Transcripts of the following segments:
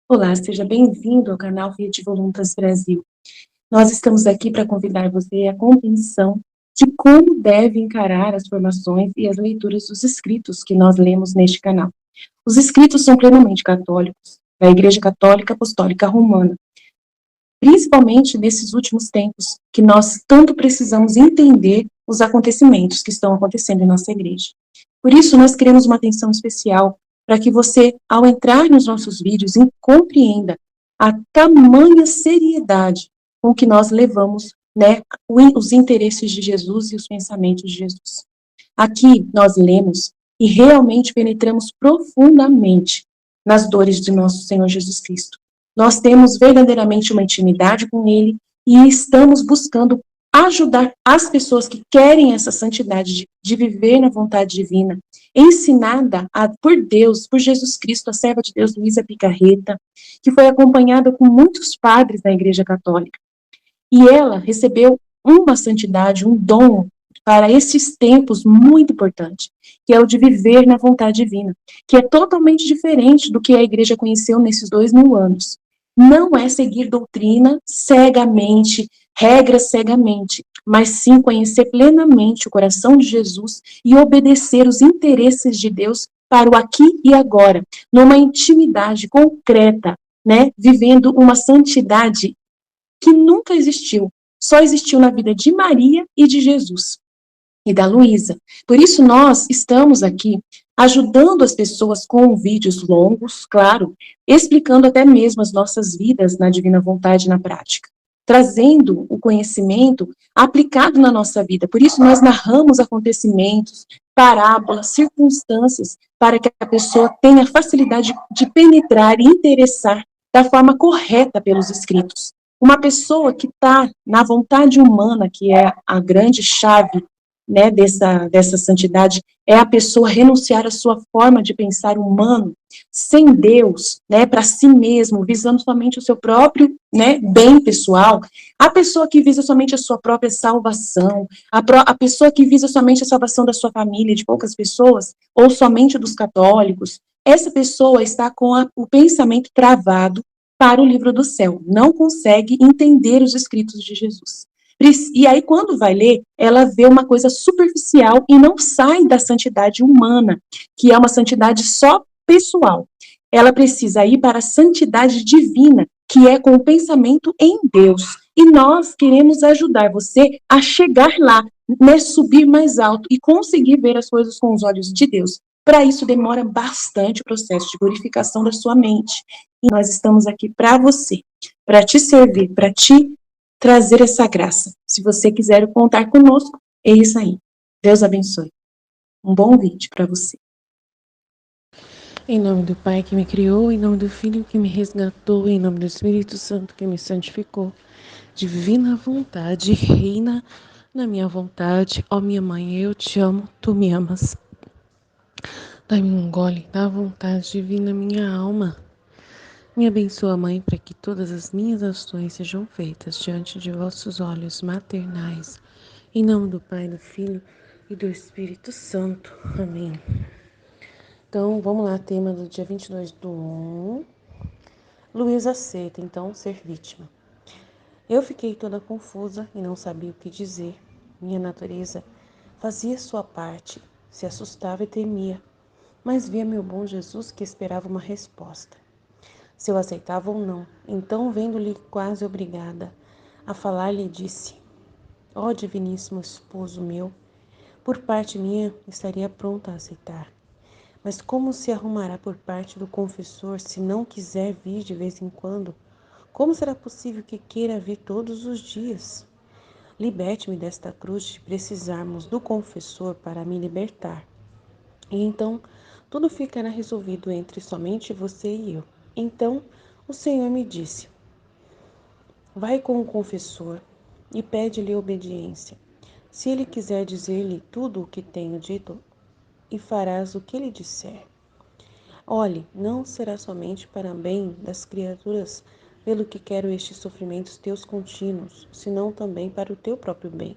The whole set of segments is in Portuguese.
Olá, seja bem-vindo ao canal Rede Voluntas Brasil. Nós estamos aqui para convidar você à compreensão de como deve encarar as formações e as leituras dos escritos que nós lemos neste canal. Os escritos são plenamente católicos, da Igreja Católica Apostólica Romana, principalmente nesses últimos tempos, que nós tanto precisamos entender os acontecimentos que estão acontecendo em nossa igreja. Por isso, nós queremos uma atenção especial para que você, ao entrar nos nossos vídeos, compreenda a tamanha seriedade com que nós levamos, né, os interesses de Jesus e os pensamentos de Jesus. Aqui nós lemos e realmente penetramos profundamente nas dores de nosso Senhor Jesus Cristo. Nós temos verdadeiramente uma intimidade com Ele e estamos buscando ajudar as pessoas que querem essa santidade de viver na vontade divina, ensinada por Deus, por Jesus Cristo, a serva de Deus, Luísa Picarreta, que foi acompanhada com muitos padres da Igreja Católica. E ela recebeu uma santidade, um dom para esses tempos muito importante, que é o de viver na vontade divina, que é totalmente diferente do que a igreja conheceu nesses 2000 anos. Não é seguir doutrina cegamente, regras cegamente, mas sim conhecer plenamente o coração de Jesus e obedecer os interesses de Deus para o aqui e agora, numa intimidade concreta, né, vivendo uma santidade que nunca existiu, só existiu na vida de Maria e de Jesus e da Luísa. Por isso nós estamos aqui ajudando as pessoas com vídeos longos, claro, explicando até mesmo as nossas vidas na divina vontade na prática, trazendo o conhecimento aplicado na nossa vida. Por isso nós narramos acontecimentos, parábolas, circunstâncias, para que a pessoa tenha facilidade de penetrar e interessar da forma correta pelos escritos. Uma pessoa que está na vontade humana, que é a grande chave, né, dessa santidade, é a pessoa renunciar à sua forma de pensar humano, sem Deus, né, para si mesmo, visando somente o seu próprio, né, bem pessoal. A pessoa que visa somente a sua própria salvação, a pessoa que visa somente a salvação da sua família, de poucas pessoas, ou somente dos católicos, essa pessoa está com o pensamento travado para o livro do céu, não consegue entender os escritos de Jesus. E aí, quando vai ler, ela vê uma coisa superficial e não sai da santidade humana, que é uma santidade só pessoal. Ela precisa ir para a santidade divina, que é com o pensamento em Deus. E nós queremos ajudar você a chegar lá, né, subir mais alto e conseguir ver as coisas com os olhos de Deus. Para isso, demora bastante o processo de purificação da sua mente. E nós estamos aqui para você, para te servir, para te trazer essa graça. Se você quiser contar conosco, é isso aí. Deus abençoe. Um bom vídeo para você. Em nome do Pai que me criou, em nome do Filho que me resgatou, em nome do Espírito Santo que me santificou. Divina vontade, reina na minha vontade. Ó minha mãe, eu te amo, tu me amas. Dá-me um gole da vontade divina, minha alma. Me abençoa, Mãe, para que todas as minhas ações sejam feitas diante de vossos olhos maternais. Em nome do Pai, do Filho e do Espírito Santo. Amém. Então, vamos lá, tema do dia 22/1. Luísa aceita, então, ser vítima. Eu fiquei toda confusa e não sabia o que dizer. Minha natureza fazia sua parte, se assustava e temia, mas via meu bom Jesus que esperava uma resposta. Se eu aceitava ou não. Então, vendo-lhe quase obrigada a falar, lhe disse: ó diviníssimo esposo meu, por parte minha estaria pronta a aceitar. Mas como se arrumará por parte do confessor se não quiser vir de vez em quando? Como será possível que queira vir todos os dias? Liberte-me desta cruz de precisarmos do confessor para me libertar. E então tudo ficará resolvido entre somente você e eu. Então o Senhor me disse: vai com o confessor e pede-lhe obediência. Se ele quiser dizer-lhe tudo o que tenho dito, e farás o que ele disser. Olhe, não será somente para bem das criaturas pelo que quero estes sofrimentos teus contínuos, senão também para o teu próprio bem.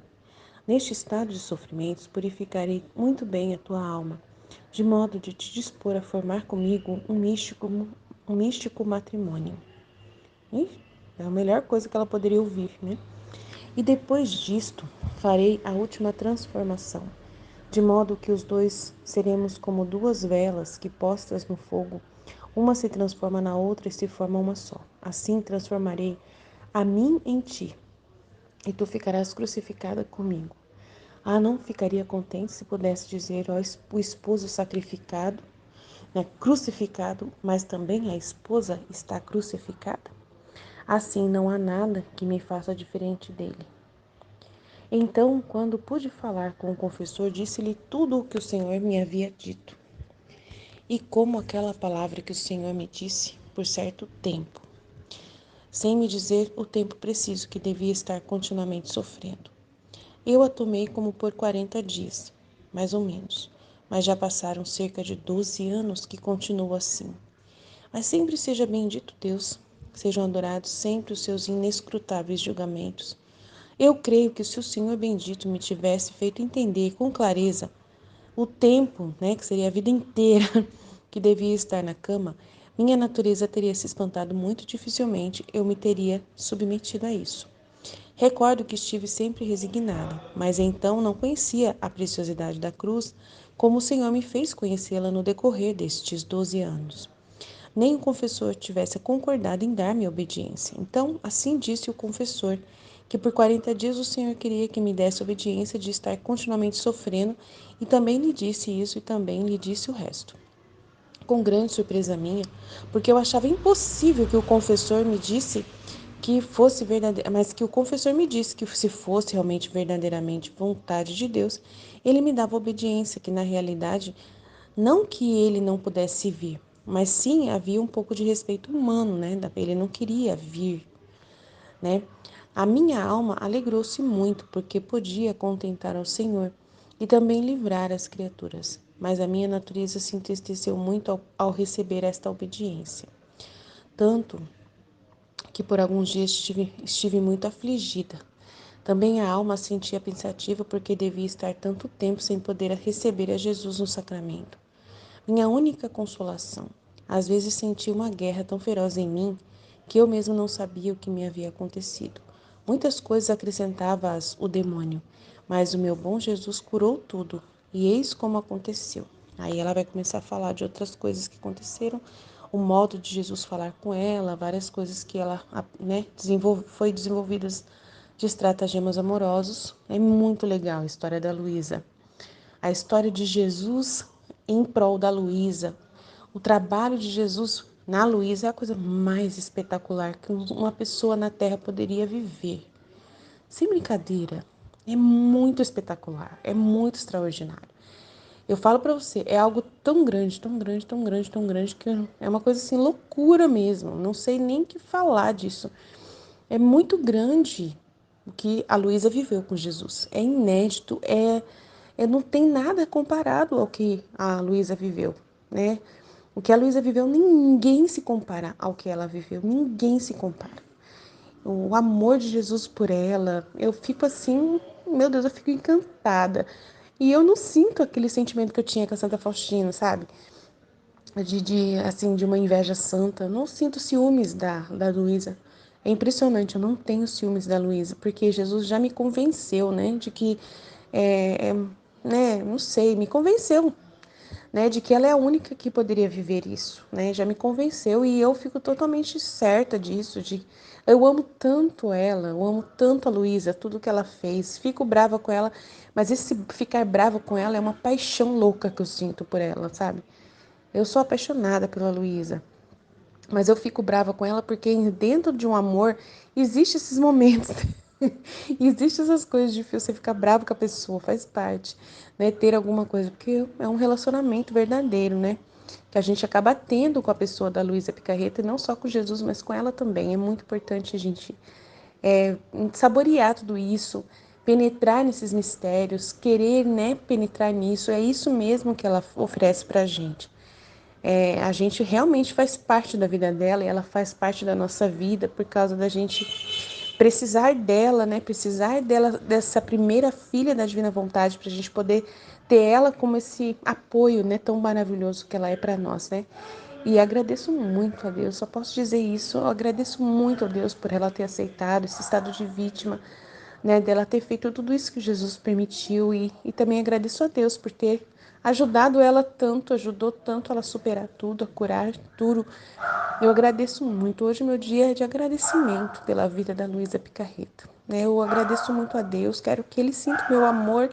Neste estado de sofrimentos, purificarei muito bem a tua alma, de modo de te dispor a formar comigo um místico matrimônio. Ih, é a melhor coisa que ela poderia ouvir, né? E depois disto, farei a última transformação, de modo que os dois seremos como duas velas que, postas no fogo, uma se transforma na outra e se forma uma só. Assim transformarei a mim em ti, e tu ficarás crucificada comigo. Ah, não ficaria contente se pudesse dizer, ó, o esposo sacrificado, né, crucificado, mas também a esposa está crucificada? Assim não há nada que me faça diferente dele. Então, quando pude falar com o confessor, disse-lhe tudo o que o Senhor me havia dito. E como aquela palavra que o Senhor me disse por certo tempo, sem me dizer o tempo preciso que devia estar continuamente sofrendo. Eu a tomei como por 40 dias, mais ou menos, mas já passaram cerca de 12 anos que continuo assim. Mas sempre seja bendito Deus, sejam adorados sempre os seus inescrutáveis julgamentos. Eu creio que se o Senhor bendito me tivesse feito entender com clareza o tempo, né, que seria a vida inteira que devia estar na cama, minha natureza teria se espantado muito dificilmente, eu me teria submetido a isso. Recordo que estive sempre resignada, mas então não conhecia a preciosidade da cruz como o Senhor me fez conhecê-la no decorrer destes 12 anos. Nem o confessor tivesse concordado em dar-me obediência. Então, assim disse o confessor, que por 40 dias o Senhor queria que me desse obediência de estar continuamente sofrendo, e também lhe disse isso e também lhe disse o resto. Com grande surpresa minha, porque eu achava impossível que o confessor me disse que fosse verdadeiro, mas que o confessor me disse que se fosse realmente verdadeiramente vontade de Deus, ele me dava obediência, que na realidade não que ele não pudesse vir, mas sim havia um pouco de respeito humano, né? Ele não queria vir, né? A minha alma alegrou-se muito porque podia contentar ao Senhor e também livrar as criaturas, mas a minha natureza se entristeceu muito ao receber esta obediência. Tanto que por alguns dias estive muito afligida. Também a alma sentia pensativa porque devia estar tanto tempo sem poder receber a Jesus no sacramento. Minha única consolação. Às vezes senti uma guerra tão feroz em mim que eu mesmo não sabia o que me havia acontecido. Muitas coisas acrescentava-as o demônio, mas o meu bom Jesus curou tudo, e eis como aconteceu. Aí ela vai começar a falar de outras coisas que aconteceram, o modo de Jesus falar com ela, várias coisas que ela, né, foi desenvolvidas de estratagemas amorosos. É muito legal a história da Luísa. A história de Jesus em prol da Luísa. O trabalho de Jesus na Luísa é a coisa mais espetacular que uma pessoa na Terra poderia viver. Sem brincadeira, é muito espetacular, é muito extraordinário. Eu falo pra você, é algo tão grande, tão grande, tão grande, tão grande, que é uma coisa assim, loucura mesmo. Não sei nem o que falar disso. É muito grande o que a Luísa viveu com Jesus. É inédito, não tem nada comparado ao que a Luísa viveu, né? O que a Luísa viveu, ninguém se compara ao que ela viveu, ninguém se compara. O amor de Jesus por ela, eu fico assim, meu Deus, eu fico encantada. E eu não sinto aquele sentimento que eu tinha com a Santa Faustina, sabe? Assim, de uma inveja santa. Não sinto ciúmes da Luísa. É impressionante, eu não tenho ciúmes da Luísa, porque Jesus já me convenceu, né, de que, né, não sei, me convenceu, né, de que ela é a única que poderia viver isso, né, já me convenceu e eu fico totalmente certa disso, eu amo tanto ela, eu amo tanto a Luísa, tudo que ela fez, fico brava com ela, mas esse ficar brava com ela é uma paixão louca que eu sinto por ela, sabe? Eu sou apaixonada pela Luísa, mas eu fico brava com ela porque dentro de um amor existe esses momentos, existe essas coisas de você ficar bravo com a pessoa, faz parte, né? Ter alguma coisa, porque é um relacionamento verdadeiro, né? Que a gente acaba tendo com a pessoa da Luísa Picarreta, e não só com Jesus, mas com ela também. É muito importante a gente saborear tudo isso, penetrar nesses mistérios, querer, né, penetrar nisso. É isso mesmo que ela oferece pra gente. A gente realmente faz parte da vida dela e ela faz parte da nossa vida por causa da gente precisar dela, né? Precisar dela, dessa primeira filha da Divina Vontade, para a gente poder ter ela como esse apoio, né? Tão maravilhoso que ela é para nós, né? E agradeço muito a Deus, só posso dizer isso. Eu agradeço muito a Deus por ela ter aceitado esse estado de vítima, né? Dela ter feito tudo isso que Jesus permitiu. E também agradeço a Deus por ter ajudado ela tanto, ajudou tanto ela a superar tudo, a curar tudo. Eu agradeço muito. Hoje meu dia é de agradecimento pela vida da Luísa Picarreta, né? Eu agradeço muito a Deus, quero que Ele sinta o meu amor,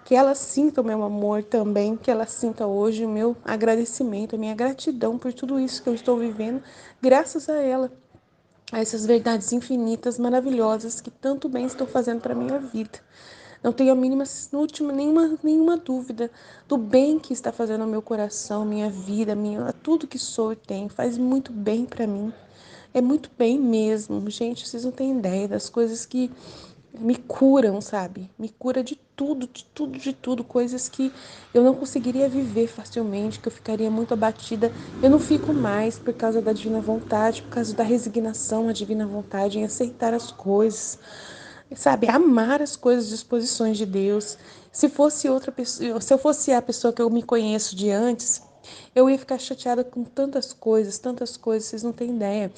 que ela sinta o meu amor também, que ela sinta hoje o meu agradecimento, a minha gratidão por tudo isso que eu estou vivendo, graças a ela, a essas verdades infinitas, maravilhosas, que tanto bem estão fazendo para a minha vida. Não tenho a mínima, última, nenhuma dúvida do bem que está fazendo ao meu coração, minha vida, tudo que sou e tenho. Faz muito bem para mim. É muito bem mesmo. Gente, vocês não têm ideia das coisas que me curam, sabe? Me cura de tudo, de tudo, de tudo. Coisas que eu não conseguiria viver facilmente, que eu ficaria muito abatida. Eu não fico mais por causa da divina vontade, por causa da resignação à divina vontade, em aceitar as coisas, sabe? Amar as coisas, as disposições de Deus. Se fosse outra pessoa, se eu fosse a pessoa que eu me conheço de antes, eu ia ficar chateada com tantas coisas, vocês não têm ideia.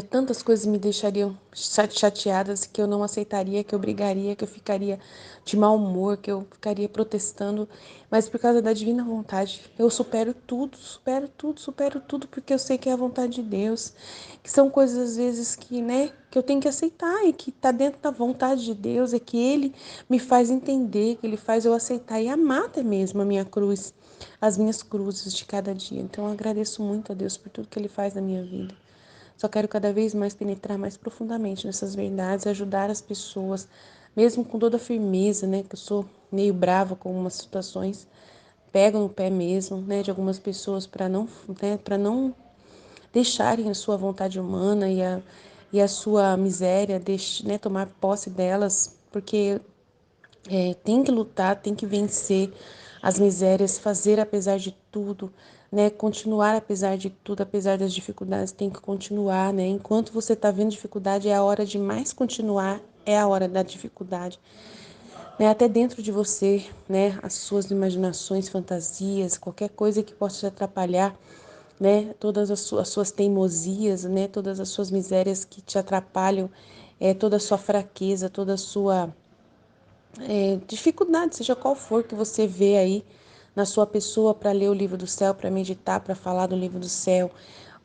Tantas coisas me deixariam chateadas que eu não aceitaria, que eu brigaria, que eu ficaria de mau humor, que eu ficaria protestando, mas por causa da divina vontade, eu supero tudo, supero tudo, supero tudo, porque eu sei que é a vontade de Deus, que são coisas às vezes que, né, que eu tenho que aceitar e que tá dentro da vontade de Deus, é que Ele me faz entender, que Ele faz eu aceitar e amar até mesmo a minha cruz, as minhas cruzes de cada dia. Então eu agradeço muito a Deus por tudo que Ele faz na minha vida. Só quero cada vez mais penetrar mais profundamente nessas verdades, ajudar as pessoas, mesmo com toda a firmeza, né? Que eu sou meio brava com algumas situações, pego no pé mesmo, né? De algumas pessoas para não deixarem a sua vontade humana e a sua miséria, né? Tomar posse delas, porque tem que lutar, tem que vencer as misérias, fazer apesar de tudo, né? Continuar apesar de tudo, apesar das dificuldades, tem que continuar, né? Enquanto você está vendo dificuldade, é a hora de mais continuar, é a hora da dificuldade, né? Até dentro de você, né? As suas imaginações, fantasias, qualquer coisa que possa te atrapalhar, né? Todas as suas teimosias, né? Todas as suas misérias que te atrapalham, toda a sua fraqueza, toda a sua dificuldade, seja qual for que você vê aí na sua pessoa para ler o livro do céu, para meditar, para falar do livro do céu,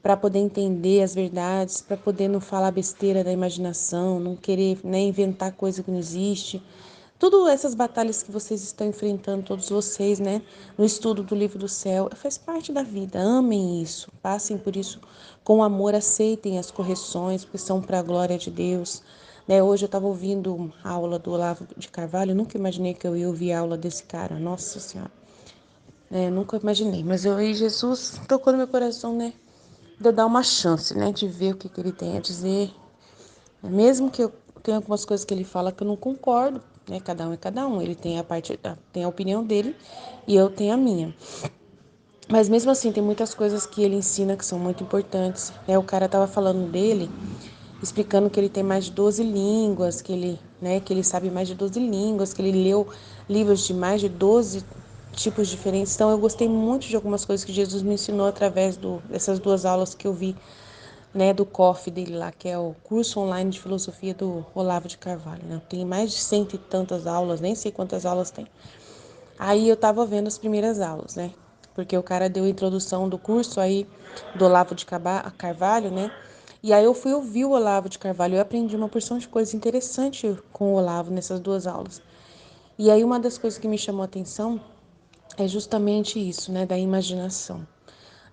para poder entender as verdades, para poder não falar besteira da imaginação, não querer, né, inventar coisa que não existe. Tudo essas batalhas que vocês estão enfrentando, todos vocês, né, no estudo do livro do céu, faz parte da vida. Amem isso, passem por isso com amor, aceitem as correções, porque são para a glória de Deus. Né, hoje eu estava ouvindo a aula do Olavo de Carvalho, eu nunca imaginei que eu ia ouvir a aula desse cara, nossa Senhora. Nunca imaginei, mas Jesus tocou no meu coração, né, de eu dar uma chance, né, de ver o que ele tem a dizer. Mesmo que eu tenha algumas coisas que ele fala que eu não concordo, né, cada um é cada um, ele tem tem a opinião dele e eu tenho a minha. Mas mesmo assim, tem muitas coisas que ele ensina que são muito importantes. O cara tava falando dele, explicando que ele tem mais de 12 línguas, que ele sabe mais de 12 línguas, que ele leu livros de mais de 12 tipos diferentes. Então eu gostei muito de algumas coisas que Jesus me ensinou através dessas duas aulas que eu vi, né, do COF dele lá, que é o curso online de filosofia do Olavo de Carvalho, né? Tem mais de cento e tantas aulas, nem sei quantas aulas tem. Aí eu tava vendo as primeiras aulas, né? Porque o cara deu a introdução do curso aí do Olavo de Carvalho, né? E aí eu fui ouvir o Olavo de Carvalho. Eu aprendi uma porção de coisas interessantes com o Olavo nessas duas aulas. E aí uma das coisas que me chamou a atenção é justamente isso, né? Da imaginação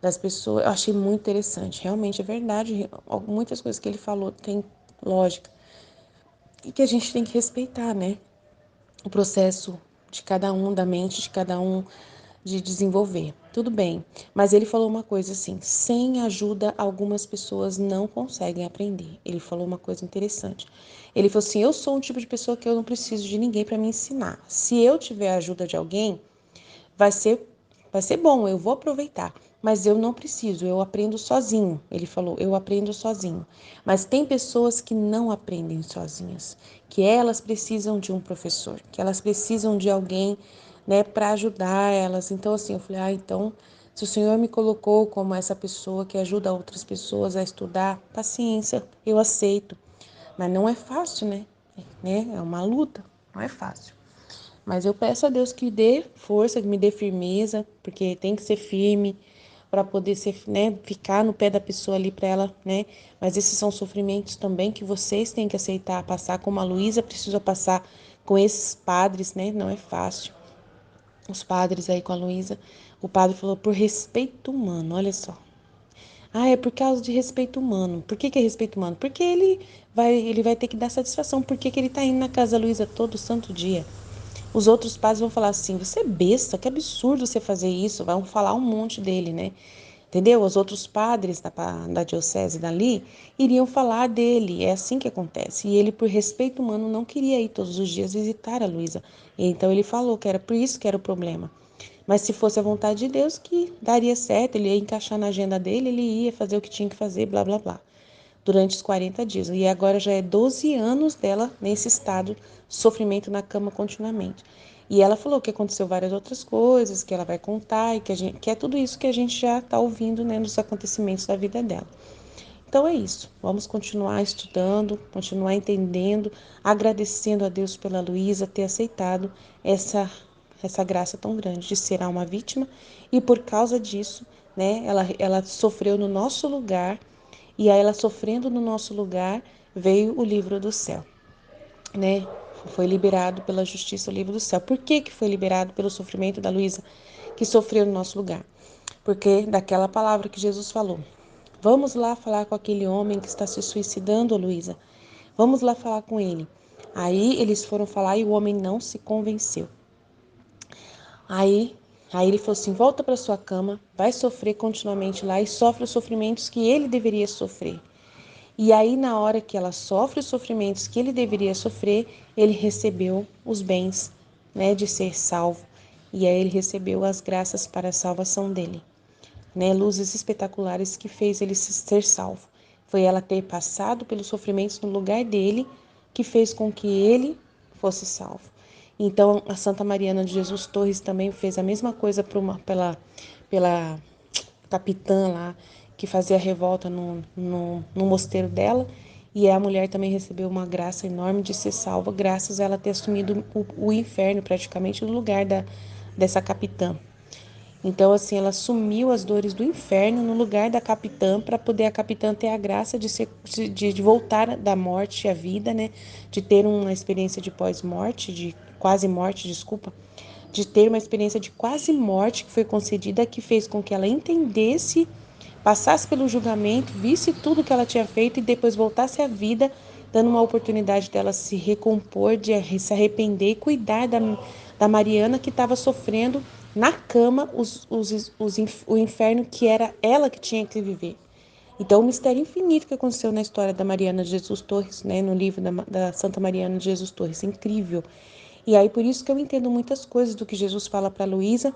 das pessoas. Eu achei muito interessante. Realmente é verdade. Muitas coisas que ele falou têm lógica. E que a gente tem que respeitar, né? O processo de cada um, da mente de cada um, de desenvolver. Tudo bem, mas ele falou uma coisa assim: sem ajuda, algumas pessoas não conseguem aprender. Ele falou uma coisa interessante. Ele falou assim: eu sou um tipo de pessoa que eu não preciso de ninguém para me ensinar. Se eu tiver a ajuda de alguém, vai ser bom, eu vou aproveitar. mas eu não preciso, eu aprendo sozinho. Ele falou, eu aprendo sozinho. Mas tem pessoas que não aprendem sozinhas, que elas precisam de um professor, que elas precisam de alguém, né, para ajudar elas. Então, assim, eu falei, então, se o Senhor me colocou como essa pessoa que ajuda outras pessoas a estudar, paciência, eu aceito. Mas não é fácil, né? É uma luta, não é fácil. Mas eu peço a Deus que dê força, que me dê firmeza, porque tem que ser firme para poder ser, né, ficar no pé da pessoa ali para ela, né? Mas esses são sofrimentos também que vocês têm que aceitar, passar como a Luísa precisa passar com esses padres, né? Não é fácil. Os padres aí com a Luísa, o padre falou por respeito humano, olha só. Ah, é por causa de respeito humano. Por que é respeito humano? Porque ele vai ter que dar satisfação. Por que ele tá indo na casa da Luísa todo santo dia? Os outros padres vão falar assim: você é besta, que absurdo você fazer isso. Vão falar um monte dele, né? Entendeu? Os outros padres da diocese dali iriam falar dele. É assim que acontece. E ele, por respeito humano, não queria ir todos os dias visitar a Luísa. Então ele falou que era por isso que era o problema. Mas se fosse a vontade de Deus, que daria certo, ele ia encaixar na agenda dele, ele ia fazer o que tinha que fazer, blá, blá, blá, durante os 40 dias. E agora já é 12 anos dela nesse estado, sofrimento na cama continuamente. E ela falou que aconteceu várias outras coisas, que ela vai contar, e que é tudo isso que a gente já está ouvindo, né, nos acontecimentos da vida dela. Então é isso. Vamos continuar estudando, continuar entendendo, agradecendo a Deus pela Luísa ter aceitado essa graça tão grande de ser uma vítima e por causa disso, né, ela sofreu no nosso lugar e aí ela sofrendo no nosso lugar veio o livro do céu, né? Foi liberado pela justiça o livro do céu. Por que que foi liberado pelo sofrimento da Luísa que sofreu no nosso lugar? Porque daquela palavra que Jesus falou. Vamos lá falar com aquele homem que está se suicidando, Luísa. Vamos lá falar com ele. Aí eles foram falar e o homem não se convenceu. Aí, aí ele falou assim: volta para sua cama, vai sofrer continuamente lá e sofre os sofrimentos que ele deveria sofrer. E aí, na hora que ela sofre os sofrimentos que ele deveria sofrer, ele recebeu os bens, né, de ser salvo. E aí ele recebeu as graças para a salvação dele, né, luzes espetaculares que fez ele ser salvo. Foi ela ter passado pelos sofrimentos no lugar dele que fez com que ele fosse salvo. Então, a Santa Mariana de Jesus Torres também fez a mesma coisa pela capitã lá, que fazia revolta no mosteiro dela. E a mulher também recebeu uma graça enorme de ser salva, graças a ela ter assumido o inferno praticamente no lugar dessa capitã. Então, assim, ela assumiu as dores do inferno no lugar da capitã, para poder a capitã ter a graça de voltar da morte à vida, né? De ter uma experiência de pós-morte, de quase morte, desculpa. De ter uma experiência de quase morte que foi concedida, que fez com que ela entendesse, passasse pelo julgamento, visse tudo que ela tinha feito e depois voltasse à vida, dando uma oportunidade dela se recompor, de se arrepender e cuidar da Mariana, que estava sofrendo na cama o inferno que era ela que tinha que viver. Então, o mistério infinito que aconteceu na história da Mariana de Jesus Torres, né, no livro da Santa Mariana de Jesus Torres, incrível. E aí, por isso que eu entendo muitas coisas do que Jesus fala para Luísa,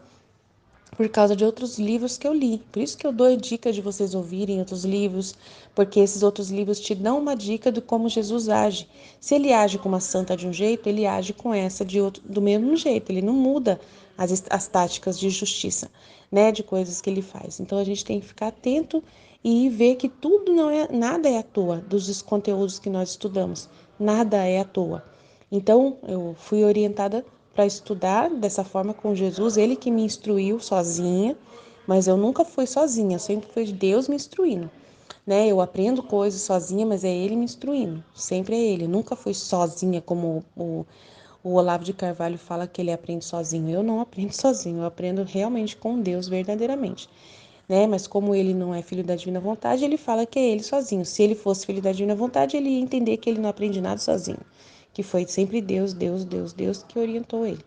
por causa de outros livros que eu li. Por isso que eu dou a dica de vocês ouvirem outros livros, porque esses outros livros te dão uma dica de como Jesus age. Se ele age com uma santa de um jeito, ele age com essa de outro, do mesmo jeito. Ele não muda as táticas de justiça, né, de coisas que ele faz. Então a gente tem que ficar atento e ver que tudo não é, nada é à toa dos conteúdos que nós estudamos. Nada é à toa. Então, eu fui orientada para estudar dessa forma com Jesus, ele que me instruiu sozinha, mas eu nunca fui sozinha, sempre foi Deus me instruindo, né? Eu aprendo coisas sozinha, mas é ele me instruindo, sempre é ele, eu nunca fui sozinha como o Olavo de Carvalho fala que ele aprende sozinho. Eu não aprendo sozinho, eu aprendo realmente com Deus, verdadeiramente. Né? Mas como ele não é filho da divina vontade, ele fala que é ele sozinho. Se ele fosse filho da divina vontade, ele ia entender que ele não aprende nada sozinho, que foi sempre Deus, Deus, Deus, Deus que orientou ele.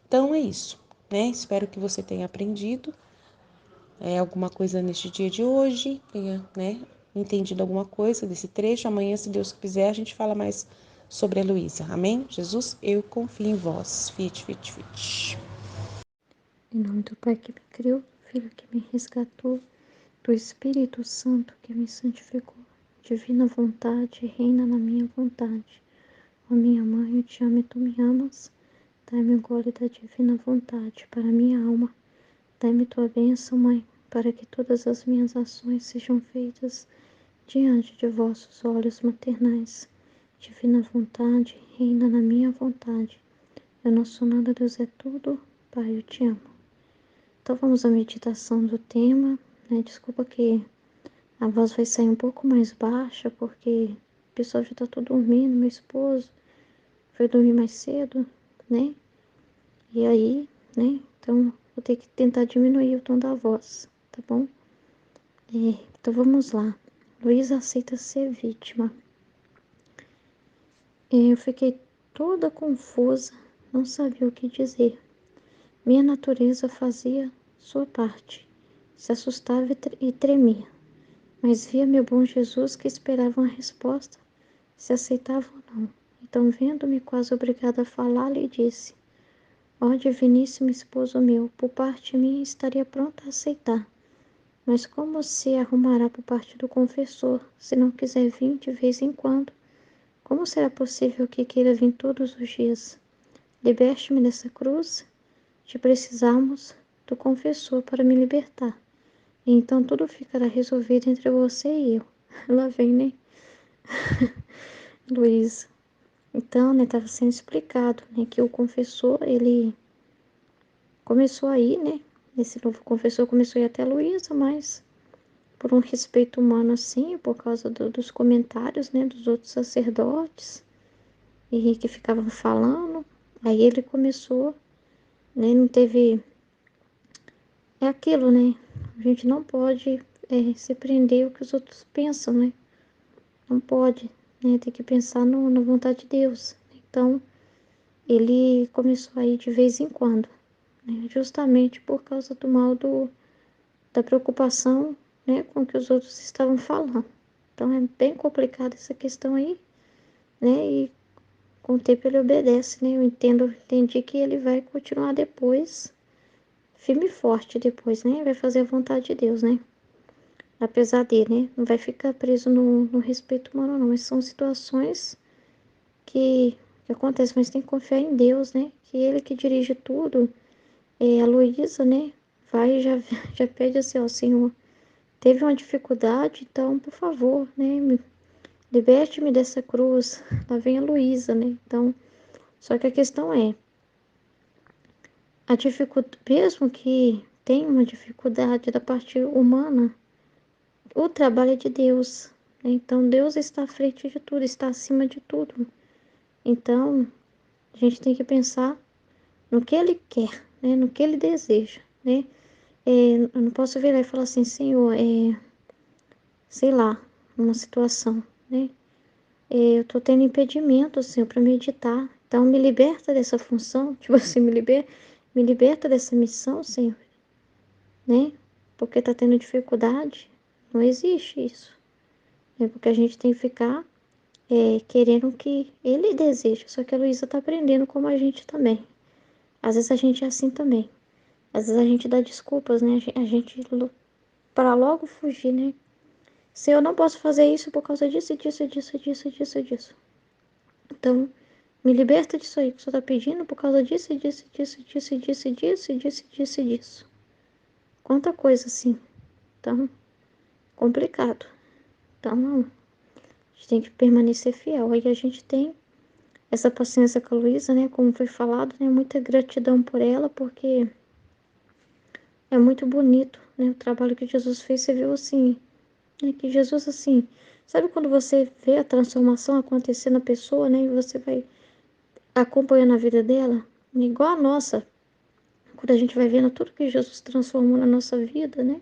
Então é isso, né? Espero que você tenha aprendido alguma coisa neste dia de hoje, tenha, né, entendido alguma coisa desse trecho. Amanhã, se Deus quiser, a gente fala mais sobre a Luísa. Amém? Jesus, eu confio em vós. Fit, fit, fit. Em nome do Pai que me criou, Filho que me resgatou, do Espírito Santo que me santificou. Divina vontade, reina na minha vontade. Ó minha mãe, eu te amo e tu me amas. Dai-me o gole da divina vontade para minha alma. Dai-me tua bênção, Mãe, para que todas as minhas ações sejam feitas diante de vossos olhos maternais. Divina vontade, reina na minha vontade. Eu não sou nada, Deus é tudo. Pai, eu te amo. Então vamos à meditação do tema, né? Desculpa que a voz vai sair um pouco mais baixa, porque o pessoal já está todo dormindo, meu esposo foi dormir mais cedo, né? E aí, né? Então vou ter que tentar diminuir o tom da voz, tá bom? Então vamos lá. Luísa aceita ser vítima. Eu fiquei toda confusa, não sabia o que dizer. Minha natureza fazia sua parte. Se assustava e tremia. Mas via meu bom Jesus que esperava uma resposta, se aceitava ou não. Então, vendo-me quase obrigada a falar, lhe disse: Ó diviníssimo esposo meu, por parte minha estaria pronta a aceitar. Mas como se arrumará por parte do confessor, se não quiser vir de vez em quando? Como será possível que queira vir todos os dias? Liberte-me dessa cruz, de precisarmos do confessor para me libertar. E então tudo ficará resolvido entre você e eu. Lá vem, né? Luísa. Então, né, estava sendo explicado, né, que o confessor, ele começou aí, né, esse novo confessor começou a ir até a Luísa, mas por um respeito humano, assim, por causa dos comentários, né, dos outros sacerdotes, e que ficavam falando, aí ele começou, né, não teve, é aquilo, né, a gente não pode se prender ao que os outros pensam, né, não pode, né, tem que pensar na vontade de Deus. Então, ele começou a ir de vez em quando, né, justamente por causa do mal da preocupação, né, com o que os outros estavam falando. Então é bem complicada essa questão aí, né, e com o tempo ele obedece, né, eu entendi que ele vai continuar depois, firme e forte depois, né, vai fazer a vontade de Deus, né, apesar dele, né, não vai ficar preso no respeito humano não, mas são situações que acontecem, mas tem que confiar em Deus, né, que ele que dirige tudo. A Luísa, né, vai e já, já pede assim, ó, Senhor, teve uma dificuldade, então, por favor, né, liberte-me dessa cruz. Lá vem a Luísa, né, então, só que a questão é, a dificuldade, mesmo que tenha uma dificuldade da parte humana, o trabalho é de Deus, né, então Deus está à frente de tudo, está acima de tudo. Então, a gente tem que pensar no que Ele quer, né, no que Ele deseja, né. Eu não posso virar e falar assim, Senhor, sei lá, uma situação, né? Eu tô tendo impedimento, Senhor, para meditar. Então, me liberta dessa função, tipo assim, me liberta dessa missão, Senhor, né? Porque tá tendo dificuldade. Não existe isso. É porque a gente tem que ficar querendo o que Ele deseja. Só que a Luísa tá aprendendo como a gente também. Às vezes a gente é assim também. Às vezes a gente dá desculpas, né? A gente para logo fugir, né? Se eu não posso fazer isso por causa disso, disso, disso, disso, disso, disso. Então, me liberta disso aí que você está pedindo por causa disso, disso, disso, disso, disso, disso, disso, disso, disso. Quanta coisa assim. Então, complicado. Então, não. A gente tem que permanecer fiel. Aí a gente tem essa paciência com a Luísa, né? Como foi falado, né? Muita gratidão por ela, porque é muito bonito, né? O trabalho que Jesus fez, você viu assim, né? Que Jesus, assim, sabe quando você vê a transformação acontecer na pessoa, né? E você vai acompanhando a vida dela, igual a nossa, quando a gente vai vendo tudo que Jesus transformou na nossa vida, né?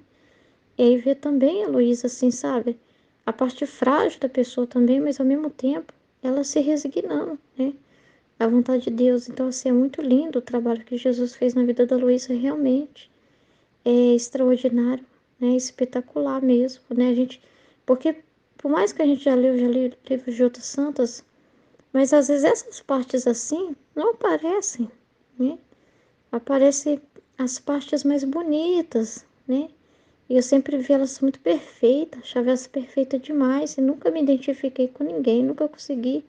E aí vê também a Luísa, assim, sabe? A parte frágil da pessoa também, mas ao mesmo tempo ela se resignando, né? À vontade de Deus. Então, assim, é muito lindo o trabalho que Jesus fez na vida da Luísa, realmente. É extraordinário, né? Espetacular mesmo, né? A gente, porque por mais que a gente já li livros de outras santas, mas às vezes essas partes assim não aparecem, né? Aparecem as partes mais bonitas, né? E eu sempre vi ela muito perfeita, achava ela perfeita demais, e nunca me identifiquei com ninguém, nunca consegui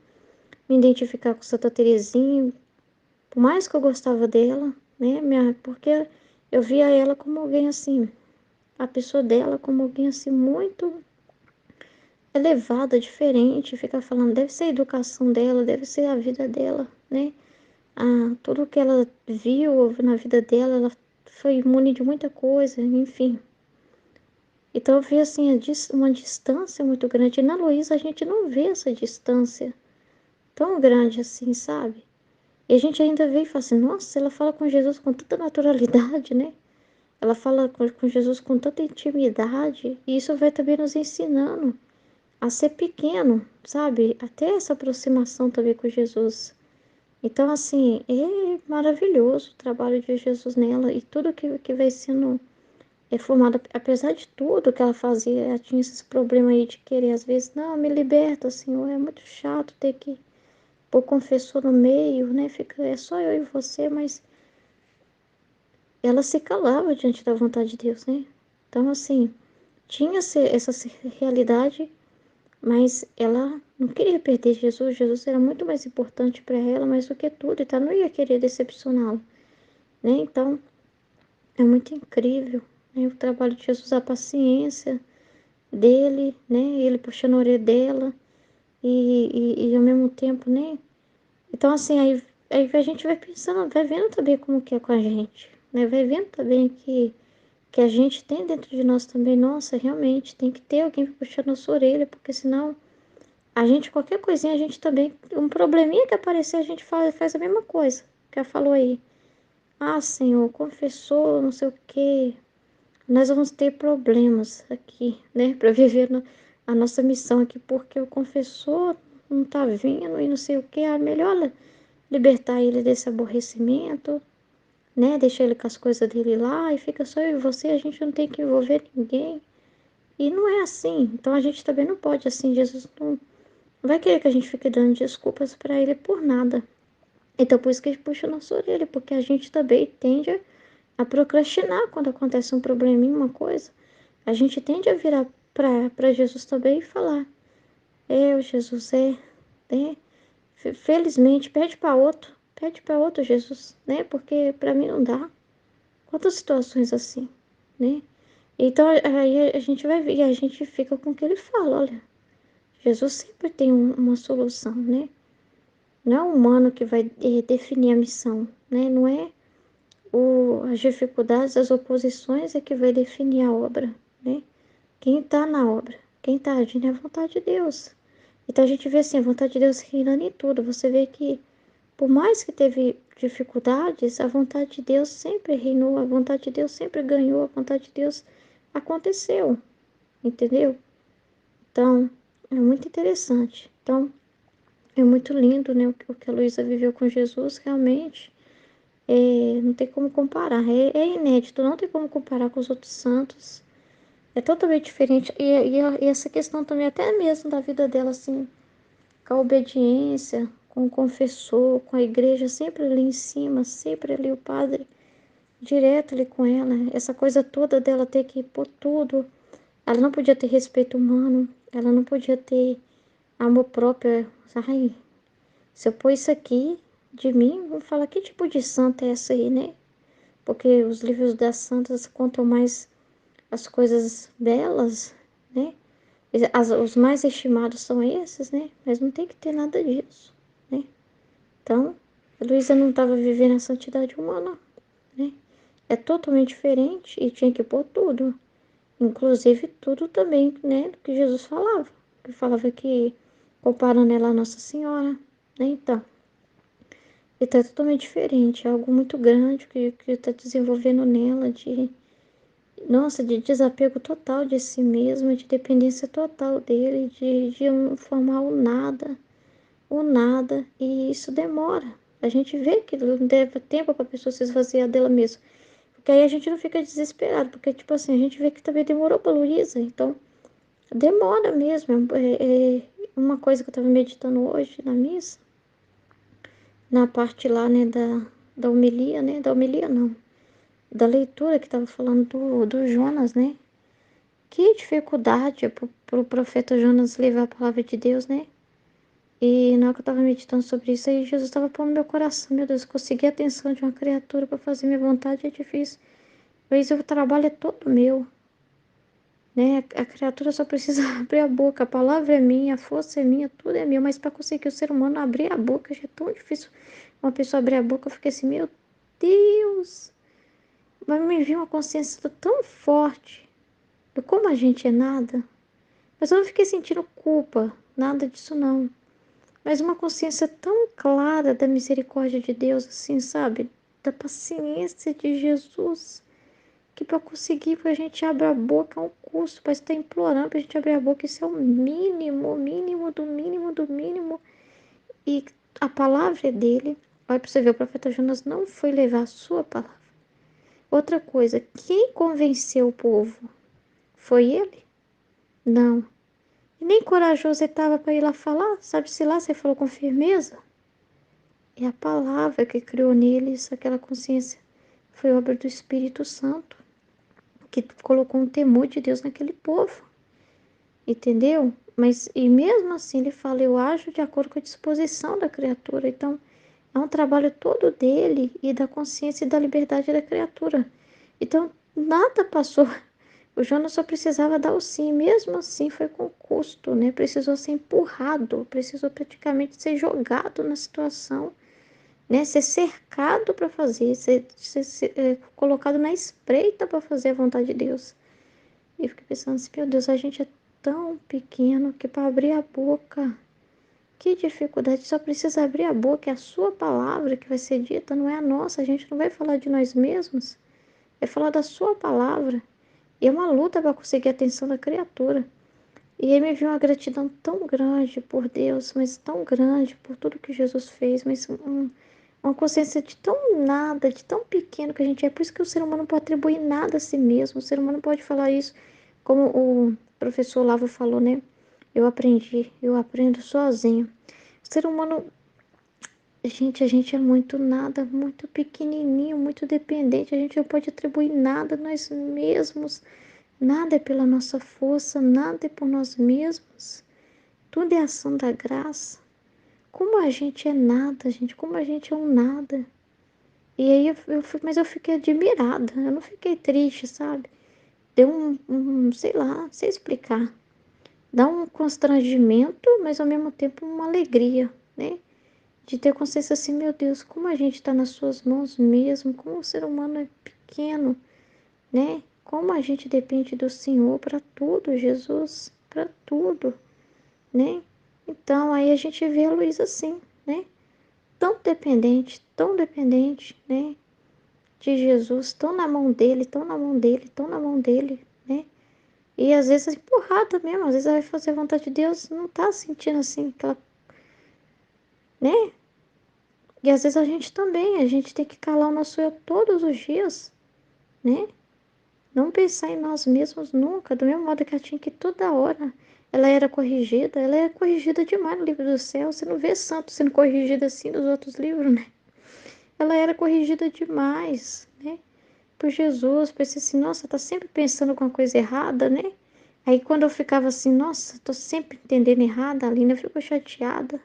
me identificar com Santa Teresinha, por mais que eu gostava dela, né? Porque eu via ela como alguém assim, a pessoa dela como alguém assim muito elevada, diferente, fica falando, deve ser a educação dela, deve ser a vida dela, né? Tudo que ela viu na vida dela, ela foi imune de muita coisa, enfim. Então eu vi assim uma distância muito grande. E na Luísa a gente não vê essa distância tão grande assim, sabe? E a gente ainda vê e fala assim, nossa, ela fala com Jesus com tanta naturalidade, né? Ela fala com Jesus com tanta intimidade. E isso vai também nos ensinando a ser pequeno, sabe? Até essa aproximação também com Jesus. Então, assim, é maravilhoso o trabalho de Jesus nela e tudo que vai sendo formado, apesar de tudo que ela fazia, ela tinha esses problemas aí de querer, às vezes, não, me liberta, Senhor, é muito chato ter que pôr confessor no meio, né? É só eu e você, mas ela se calava diante da vontade de Deus, né? Então, assim, tinha essa realidade, mas ela não queria perder Jesus. Jesus era muito mais importante para ela, mais do que tudo. Então, não ia querer decepcioná-lo, né? Então, é muito incrível, né? O trabalho de Jesus, a paciência dele, né? Ele puxando a orelha dela e ao mesmo tempo, né? Então, assim, aí a gente vai pensando, vai vendo também como que é com a gente, né? Vai vendo também que a gente tem dentro de nós também, nossa, realmente, tem que ter alguém para puxar nossa orelha, porque senão a gente, qualquer coisinha, a gente também, um probleminha que aparecer, a gente faz a mesma coisa que ela falou aí. Ah, Senhor, confessou, não sei o quê. Nós vamos ter problemas aqui, né, para viver a nossa missão aqui, porque o confessor não tá vindo e não sei o quê. Melhor libertar ele desse aborrecimento, né, deixar ele com as coisas dele lá e fica só eu e você, a gente não tem que envolver ninguém. E não é assim. Então a gente também não pode assim, Jesus não vai querer que a gente fique dando desculpas para ele por nada. Então por isso que ele puxa a nossa orelha, porque a gente também tende a procrastinar quando acontece um probleminha, uma coisa. A gente tende a virar para Jesus também e falar: o Jesus né? Felizmente, pede para outro Jesus, né? Porque para mim não dá. Quantas situações assim, né? Então aí a gente vai ver, e a gente fica com o que ele fala: olha, Jesus sempre tem uma solução, né? Não é o humano que vai definir a missão, né? Não é as dificuldades, as oposições é que vai definir a obra, né? Quem está na obra, quem está agindo é a vontade de Deus. Então a gente vê assim, a vontade de Deus reinando em tudo. Você vê que, por mais que teve dificuldades, a vontade de Deus sempre reinou, a vontade de Deus sempre ganhou, a vontade de Deus aconteceu, entendeu? Então, é muito interessante. Então, é muito lindo, né, o que a Luísa viveu com Jesus, realmente. Não tem como comparar, é inédito, não tem como comparar com os outros santos. É totalmente diferente. E essa questão também, até mesmo da vida dela, assim, com a obediência, com o confessor, com a igreja sempre ali em cima, sempre ali o padre direto ali com ela. Essa coisa toda dela ter que pôr tudo. Ela não podia ter respeito humano, ela não podia ter amor próprio. Ai, se eu pôr isso aqui de mim, vão falar que tipo de santa é essa aí, né? Porque os livros das santas contam mais as coisas belas, né? Os mais estimados são esses, né? Mas não tem que ter nada disso, né? Então, a Luísa não estava vivendo a santidade humana, né? É totalmente diferente e tinha que pôr tudo, inclusive tudo também, né? Do que Jesus falava. Que falava que, comparando ela a Nossa Senhora, né? Então é totalmente diferente, é algo muito grande que está desenvolvendo nela nossa, de desapego total de si mesma, de dependência total dele, de formar o nada, e isso demora. A gente vê que não leva tempo para a pessoa se esvaziar dela mesma. Porque aí a gente não fica desesperado, porque, tipo assim, a gente vê que também demorou para Luísa, então demora mesmo. Uma coisa que eu estava meditando hoje na missa, na parte lá, né, da homilia, né, da homilia não, da leitura que estava falando do Jonas, né? Que dificuldade para o profeta Jonas levar a palavra de Deus, né? E na hora que eu estava meditando sobre isso, aí Jesus estava pondo no meu coração, meu Deus, conseguir a atenção de uma criatura para fazer minha vontade é difícil. Pois o trabalho é todo meu, né? A criatura só precisa abrir a boca, a palavra é minha, a força é minha, tudo é meu, mas para conseguir o ser humano abrir a boca já é tão difícil. Uma pessoa abrir a boca, eu fiquei assim, meu Deus, vai me vir uma consciência tão forte do como a gente é nada. Mas eu não fiquei sentindo culpa, nada disso não. Mas uma consciência tão clara da misericórdia de Deus, assim, sabe? Da paciência de Jesus, que para conseguir que a gente abra a boca é um custo, para estar implorando para a gente abrir a boca, isso é o mínimo, mínimo do mínimo do mínimo. E a palavra é dele. Olha para você ver, o profeta Jonas não foi levar a sua palavra. Outra coisa, quem convenceu o povo? Foi ele? Não. E nem corajoso ele estava para ir lá falar. Sabe-se lá, você falou com firmeza? É a palavra que criou neles aquela consciência. Foi obra do Espírito Santo, que colocou um temor de Deus naquele povo. Entendeu? Mas, e mesmo assim, ele fala: eu ajo de acordo com a disposição da criatura. Então, é um trabalho todo dele e da consciência e da liberdade da criatura. Então, nada passou. O Jonas só precisava dar o sim, mesmo assim foi com custo, né? Precisou ser empurrado, precisou praticamente ser jogado na situação, né? Ser cercado para fazer, ser colocado na espreita para fazer a vontade de Deus. E eu fiquei pensando assim, meu Deus, a gente é tão pequeno que para abrir a boca, que dificuldade, só precisa abrir a boca, é a sua palavra que vai ser dita, não é a nossa, a gente não vai falar de nós mesmos, é falar da sua palavra. E é uma luta para conseguir a atenção da criatura. E aí me veio uma gratidão tão grande por Deus, mas tão grande por tudo que Jesus fez, mas uma consciência de tão nada, de tão pequeno que a gente é. Por isso que o ser humano não pode atribuir nada a si mesmo. O ser humano não pode falar isso, como o professor Lavo falou, né? Eu aprendo sozinho. O ser humano, gente, a gente é muito nada, muito pequenininho, muito dependente. A gente não pode atribuir nada a nós mesmos. Nada é pela nossa força, nada é por nós mesmos. Tudo é ação da graça. Como a gente é nada, gente, como a gente é um nada. E aí mas eu fiquei admirada, eu não fiquei triste, sabe? Deu sei lá, sei explicar. Dá um constrangimento, mas ao mesmo tempo uma alegria, né? De ter consciência assim, meu Deus, como a gente está nas suas mãos mesmo, como o ser humano é pequeno, né? Como a gente depende do Senhor para tudo, Jesus, para tudo, né? Então aí a gente vê a Luísa assim, né? Tão dependente, né? De Jesus, tão na mão dele, tão na mão dele, tão na mão dele, né? E às vezes empurrada mesmo, às vezes ela vai fazer a vontade de Deus, não tá sentindo assim, aquela, né? E às vezes a gente também, a gente tem que calar o nosso eu todos os dias, né? Não pensar em nós mesmos nunca, do mesmo modo que ela tinha que toda hora ela era corrigida demais no livro do céu. Você não vê santo sendo corrigida assim nos outros livros, né? Ela era corrigida demais, né? Por Jesus, pensei assim, nossa, tá sempre pensando alguma coisa errada, né? Aí quando eu ficava assim, nossa, tô sempre entendendo errado, a Aline ficou chateada.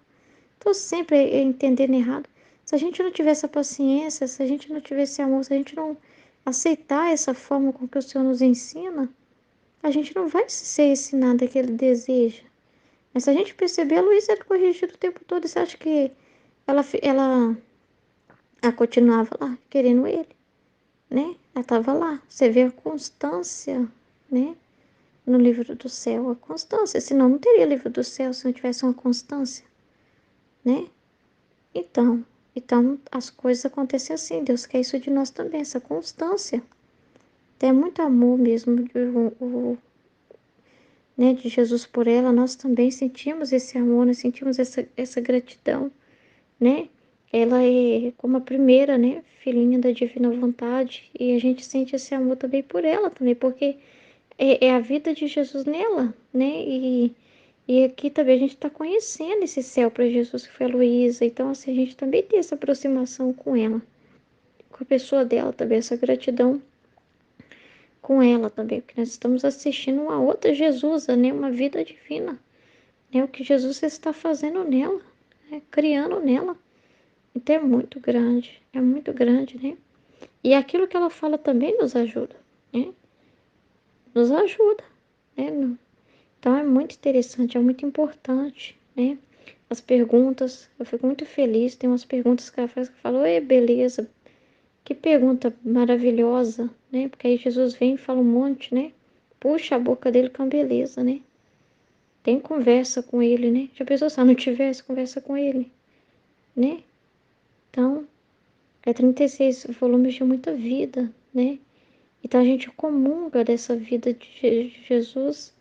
Tô sempre entendendo errado. Se a gente não tivesse a paciência, se a gente não tivesse amor, se a gente não aceitar essa forma com que o Senhor nos ensina, a gente não vai ser ensinado que ele deseja. Mas se a gente perceber, a Luísa era corrigida o tempo todo. E você acha que ela continuava lá, querendo ele, né? Ela estava lá. Você vê a constância, né? No livro do céu, a constância. Senão não teria livro do céu se não tivesse uma constância, né? Então, então as coisas acontecem assim. Deus quer isso de nós também, essa constância. Tem muito amor mesmo, né, de Jesus por ela. Nós também sentimos esse amor, nós sentimos essa gratidão, né? Ela é como a primeira, né, filhinha da divina vontade, e a gente sente esse amor também por ela também, porque é a vida de Jesus nela, né? E aqui também a gente está conhecendo esse céu para Jesus que foi a Luísa, então assim, a gente também tem essa aproximação com ela. com a pessoa dela também, essa gratidão com ela também, porque nós estamos assistindo uma outra Jesus, né? Uma vida divina, né? O que Jesus está fazendo nela, né? Criando nela. Então é muito grande, né? E aquilo que ela fala também nos ajuda, né? Nos ajuda, né? Então é muito interessante, é muito importante, né? As perguntas, eu fico muito feliz, tem umas perguntas que ela faz que eu falo, oi, beleza, que pergunta maravilhosa, né? Porque aí Jesus vem e fala um monte, né? Puxa a boca dele com beleza, né? Tem conversa com ele, né? Já pensou se ela não tivesse conversa com ele, né? Então, é 36 volumes de muita vida, né? Então a gente comunga dessa vida de Jesus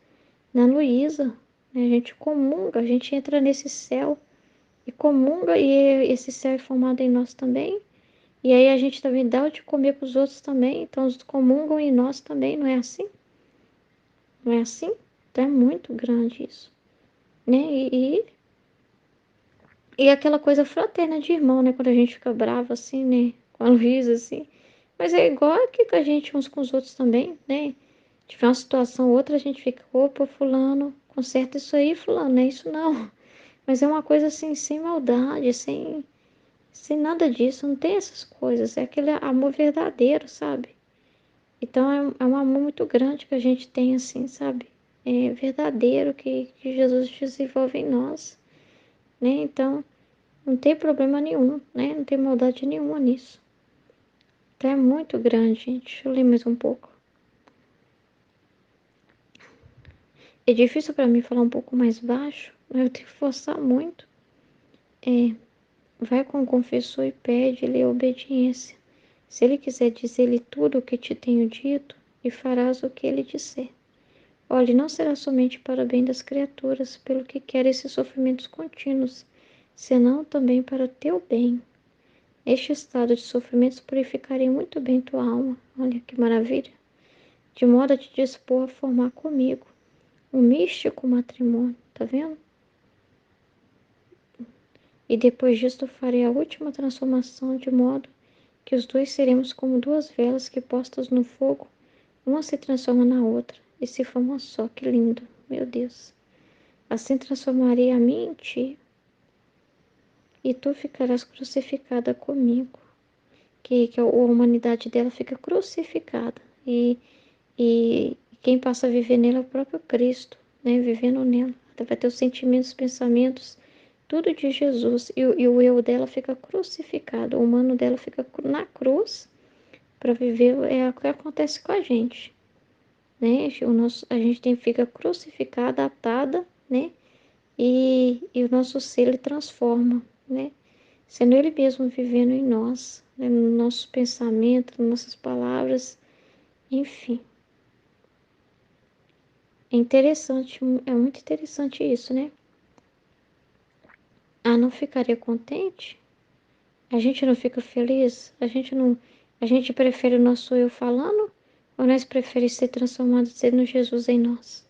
na Luísa, né? A gente comunga, a gente entra nesse céu e comunga, e esse céu é formado em nós também. E aí a gente também dá o de comer para os outros também, então os comungam em nós também, não é assim? Não é assim? Então é muito grande isso, né? E aquela coisa fraterna de irmão, né? Quando a gente fica bravo assim, né? Com a Luísa, assim. Mas é igual aqui com a gente uns com os outros também, né? Tiver uma situação ou outra, a gente fica, opa, fulano, conserta isso aí, fulano, não é isso não. Mas é uma coisa assim, sem maldade, sem nada disso, não tem essas coisas. É aquele amor verdadeiro, sabe? Então é um amor muito grande que a gente tem, assim, sabe? É verdadeiro que Jesus desenvolve em nós, né? Então não tem problema nenhum, né? Não tem maldade nenhuma nisso. Então é muito grande, gente. Deixa eu ler mais um pouco. É difícil para mim falar um pouco mais baixo, mas eu tenho que forçar muito. Vai com o confessor e pede-lhe obediência. Se ele quiser dizer-lhe tudo o que te tenho dito, e farás o que ele disser. Olhe, não será somente para o bem das criaturas, pelo que quer esses sofrimentos contínuos, senão também para o teu bem. Este estado de sofrimentos purificaria muito bem tua alma. Olha que maravilha! De modo a te dispor a formar comigo um místico matrimônio, tá vendo? E depois disto farei a última transformação, de modo que os dois seremos como duas velas que, postas no fogo, uma se transforma na outra e se forma só. Que lindo, meu Deus! Assim transformarei a mim em ti, e tu ficarás crucificada comigo. Que a humanidade dela fica crucificada. E quem passa a viver nela é o próprio Cristo, né? Vivendo nela. Ela vai ter os sentimentos, os pensamentos, tudo de Jesus. E o eu dela fica crucificado. O humano dela fica na cruz para viver. É o que acontece com a gente, né? A gente fica crucificada, atada, né? E o nosso ser ele transforma, né? Sendo ele mesmo vivendo em nós, né? No nosso pensamento, nas nossas palavras, enfim. É interessante, é muito interessante isso, né? Ah, não ficaria contente? A gente não fica feliz? A gente prefere o nosso eu falando? Ou nós preferimos ser transformados sendo Jesus em nós?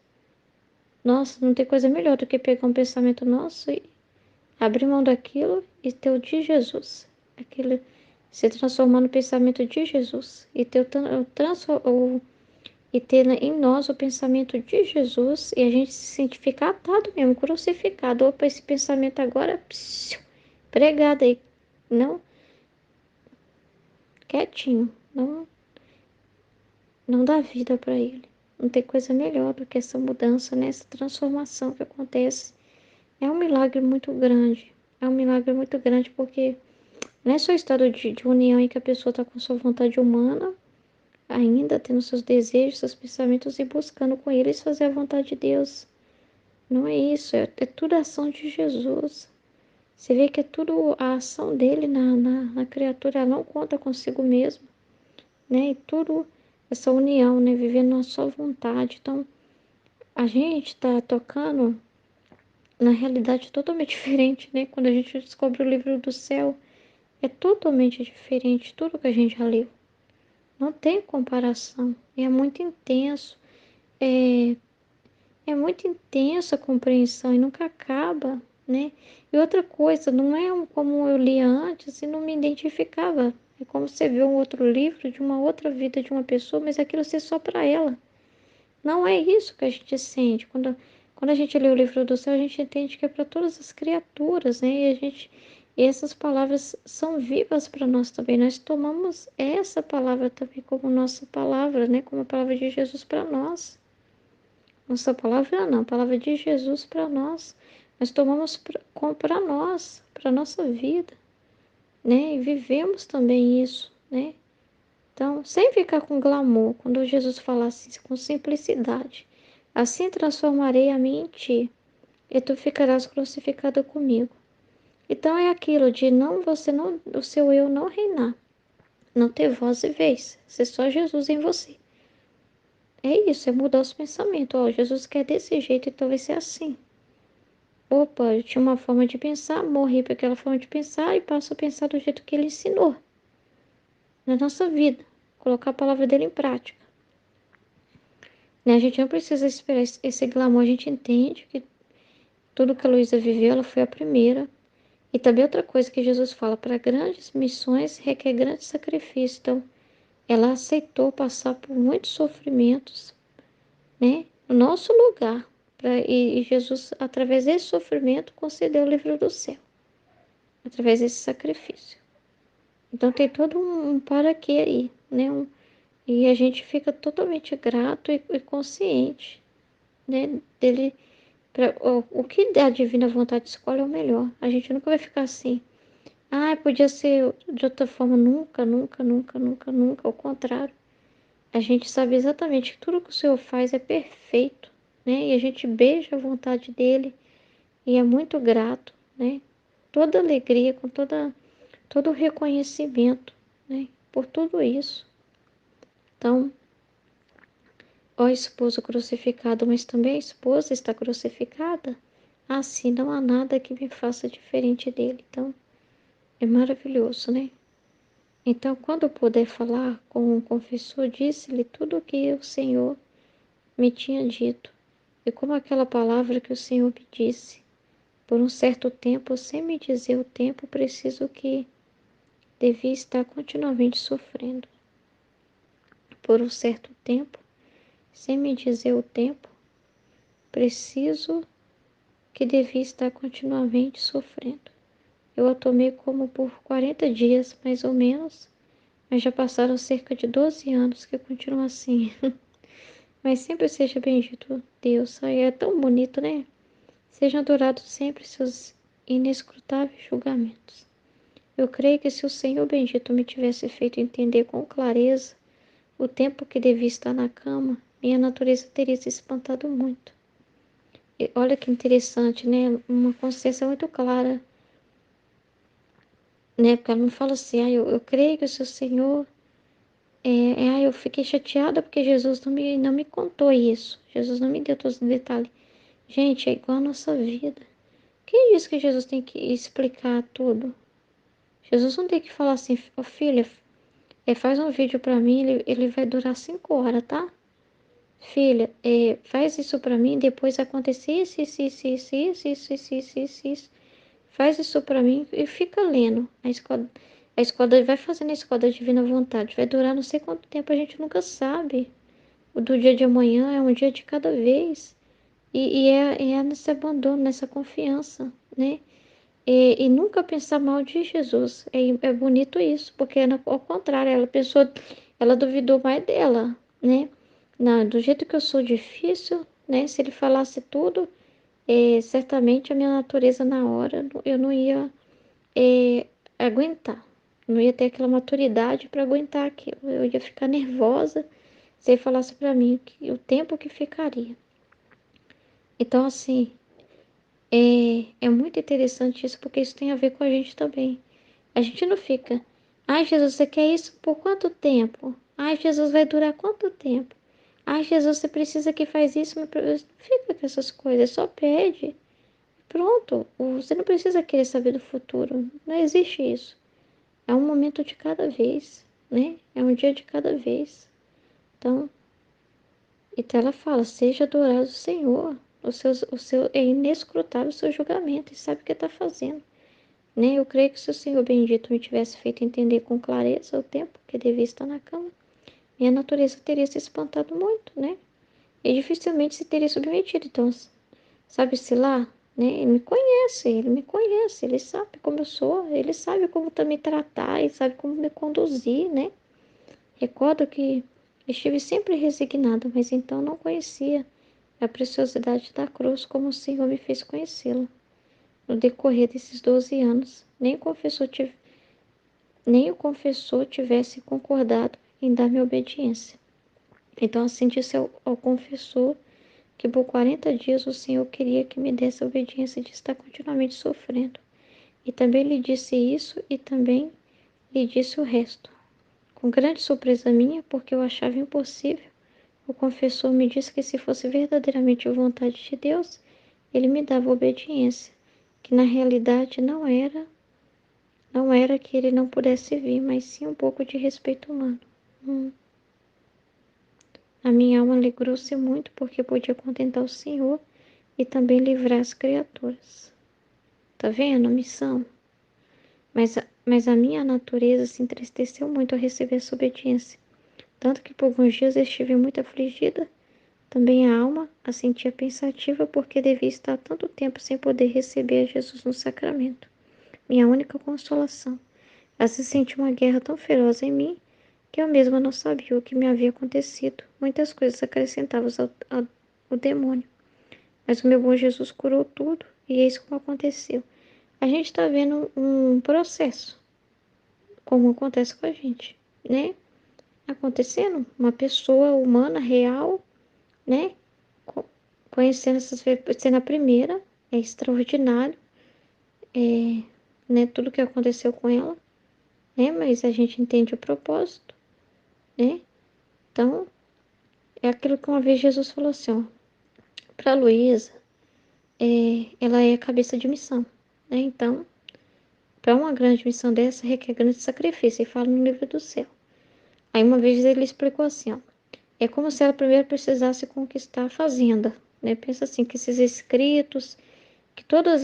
Nossa, não tem coisa melhor do que pegar um pensamento nosso e abrir mão daquilo e ter o de Jesus. Aquilo se transformar no pensamento de Jesus e ter e ter em nós o pensamento de Jesus e a gente se sentir ficar atado mesmo, crucificado. Opa, esse pensamento agora, psiu, pregado aí. Não, quietinho. Não dá vida para ele. Não tem coisa melhor do que essa mudança, né? Essa transformação que acontece. É um milagre muito grande. É um milagre muito grande porque não é só estado de união em que a pessoa está com sua vontade humana, ainda tendo seus desejos, seus pensamentos e buscando com eles fazer a vontade de Deus. Não é isso, é tudo a ação de Jesus. Você vê que é tudo a ação dele na criatura, ela não conta consigo mesmo, né? E tudo essa união, né? Vivendo na sua vontade. Então, a gente está tocando na realidade totalmente diferente, né? Quando a gente descobre o livro do céu, é totalmente diferente tudo que a gente já leu. Não tem comparação. É muito intenso. É, é muito intensa a compreensão e nunca acaba, né? E outra coisa, não é como eu lia antes e não me identificava, É como você vê um outro livro de uma outra vida de uma pessoa, mas aquilo ser só para ela. Não é isso que a gente sente. Quando a gente lê o livro do céu, a gente entende que é para todas as criaturas, né? E essas palavras são vivas para nós também. Nós tomamos essa palavra também como nossa palavra, né? Como a palavra de Jesus para nós. Nossa palavra não, a palavra de Jesus para nós. Nós tomamos para nós, para nossa vida, né? E vivemos também isso, né? Então, sem ficar com glamour, quando Jesus fala assim, com simplicidade, assim transformarei a mim em ti, e tu ficarás crucificado comigo. Então é aquilo de o seu eu não reinar, não ter voz e vez, ser só Jesus em você. É isso, é mudar os pensamentos. Ó, Jesus quer desse jeito, então vai ser assim. Opa, eu tinha uma forma de pensar, morri para aquela forma de pensar e passo a pensar do jeito que ele ensinou na nossa vida. Colocar a palavra dele em prática. Né? A gente não precisa esperar esse glamour, a gente entende que tudo que a Luísa viveu, ela foi a primeira. E também outra coisa que Jesus fala, para grandes missões requer grande sacrifício. Então, ela aceitou passar por muitos sofrimentos, né? No nosso lugar. E Jesus, através desse sofrimento, concedeu o livro do céu. Através desse sacrifício. Então, tem todo um para quê aí, né? E a gente fica totalmente grato e consciente, né? Dele. O que a divina vontade escolhe é o melhor. A gente nunca vai ficar assim. Ah, podia ser de outra forma. Nunca, nunca, nunca, nunca, nunca. Ao contrário. A gente sabe exatamente que tudo que o Senhor faz é perfeito, né? E a gente beija a vontade dele e é muito grato, né? Toda alegria, com todo o reconhecimento, né? Por tudo isso. Então, ó esposo crucificado, mas também a esposa está crucificada. Assim não há nada que me faça diferente dele. Então, é maravilhoso, né? Então, quando eu puder falar com o confessor, disse-lhe tudo o que o Senhor me tinha dito. E como aquela palavra que o Senhor me disse, por um certo tempo, sem me dizer o tempo preciso que devia estar continuamente sofrendo. Por um certo tempo, sem me dizer o tempo preciso que devia estar continuamente sofrendo. Eu a tomei como por 40 dias, mais ou menos, mas já passaram cerca de 12 anos que eu continuo assim. Mas sempre seja bendito Deus. Ai, é tão bonito, né? Sejam adorados sempre seus inescrutáveis julgamentos. Eu creio que se o Senhor bendito me tivesse feito entender com clareza o tempo que devia estar na cama, minha natureza teria se espantado muito. E olha que interessante, né? Uma consciência muito clara, né? Porque ela não fala assim, eu creio que se o Senhor eu fiquei chateada porque Jesus não me contou isso. Jesus não me deu todos os detalhes. Gente, é igual a nossa vida. Quem disse que Jesus tem que explicar tudo? Jesus não tem que falar assim, oh, filha, faz um vídeo pra mim, ele vai durar 5 horas, tá? Filha, faz isso pra mim, depois acontecer isso. Faz isso pra mim e fica lendo. A escola vai fazendo a escola da divina vontade. Vai durar não sei quanto tempo, a gente nunca sabe. O do dia de amanhã é um dia de cada vez. E é nesse abandono, nessa confiança, né? E nunca pensar mal de Jesus. É bonito isso, porque ao contrário, ela duvidou mais dela, né? Não, do jeito que eu sou difícil, né? Se ele falasse tudo, certamente a minha natureza na hora, eu não ia aguentar. Não ia ter aquela maturidade para aguentar aquilo. Eu ia ficar nervosa se ele falasse para mim o tempo que ficaria. Então, assim, é muito interessante isso, porque isso tem a ver com a gente também. A gente não fica, ai Jesus, você quer isso por quanto tempo? Ai Jesus, vai durar quanto tempo? Ai Jesus, você precisa que faz isso? Não fica com essas coisas, só pede. Pronto, você não precisa querer saber do futuro, não existe isso. É um momento de cada vez, né? É um dia de cada vez. Então ela fala, seja adorado o Senhor. O seu é inescrutável o seu julgamento e sabe o que está fazendo. né? Eu creio que se o Senhor bendito me tivesse feito entender com clareza o tempo que devia estar na cama, minha natureza teria se espantado muito, né? E dificilmente se teria submetido. Então, sabe-se lá, né? Ele me conhece, ele sabe como eu sou, ele sabe como me tratar, ele sabe como me conduzir, né? Recordo que estive sempre resignada, mas então não conhecia a preciosidade da cruz como o Senhor me fez conhecê-la. No decorrer desses 12 anos, nem o confessor tivesse concordado em dar-me obediência. Então assim disse ao confessor que por 40 dias o Senhor queria que me desse a obediência de estar continuamente sofrendo. E também lhe disse isso e também lhe disse o resto. Com grande surpresa minha, porque eu achava impossível, o confessor me disse que se fosse verdadeiramente a vontade de Deus, ele me dava obediência, que na realidade não era que ele não pudesse vir, mas sim um pouco de respeito humano. A minha alma alegrou-se muito porque podia contentar o Senhor e também livrar as criaturas. Tá vendo a missão? Mas a minha natureza se entristeceu muito ao receber essa obediência, tanto que por alguns dias estive muito afligida. Também a alma a sentia pensativa porque devia estar tanto tempo sem poder receber a Jesus no sacramento, minha única consolação. Assim senti uma guerra tão feroz em mim que eu mesma não sabia o que me havia acontecido. Muitas coisas acrescentavam ao demônio. Mas o meu bom Jesus curou tudo e eis como aconteceu. A gente está vendo um processo, como acontece com a gente, né? Acontecendo, uma pessoa humana, real, né? Conhecendo essas sendo a primeira, é extraordinário, né? Tudo que aconteceu com ela, né? Mas a gente entende o propósito, né? Então, é aquilo que uma vez Jesus falou assim, ó, para Luísa, ela é a cabeça de missão, né? Então, para uma grande missão dessa, requer grande sacrifício, e fala no livro do céu. Aí uma vez ele explicou assim, ó, é como se ela primeiro precisasse conquistar a fazenda, né? Pensa assim, que esses escritos, que todas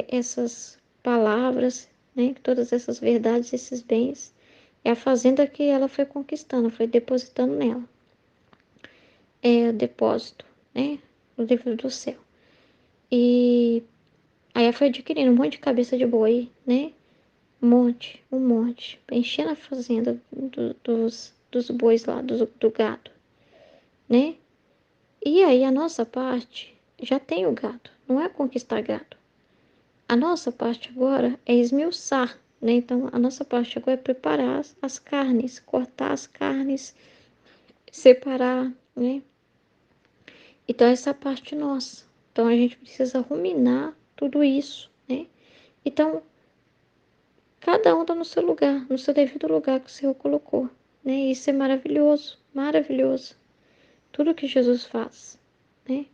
essas palavras, né? Que todas essas verdades, esses bens, é a fazenda que ela foi conquistando, foi depositando nela. É o depósito, né? No livro do céu. E aí ela foi adquirindo um monte de cabeça de boi, né? Um monte, enchendo a fazenda dos bois lá, do gado, né? E aí a nossa parte já tem o gado, não é conquistar gado. A nossa parte agora é esmiuçar, né? Então a nossa parte agora é preparar as carnes, cortar as carnes, separar, né? Então essa é a parte nossa. Então a gente precisa ruminar tudo isso, né? Então cada um está no seu lugar, no seu devido lugar que o Senhor colocou, né? E isso é maravilhoso, maravilhoso. Tudo que Jesus faz, né?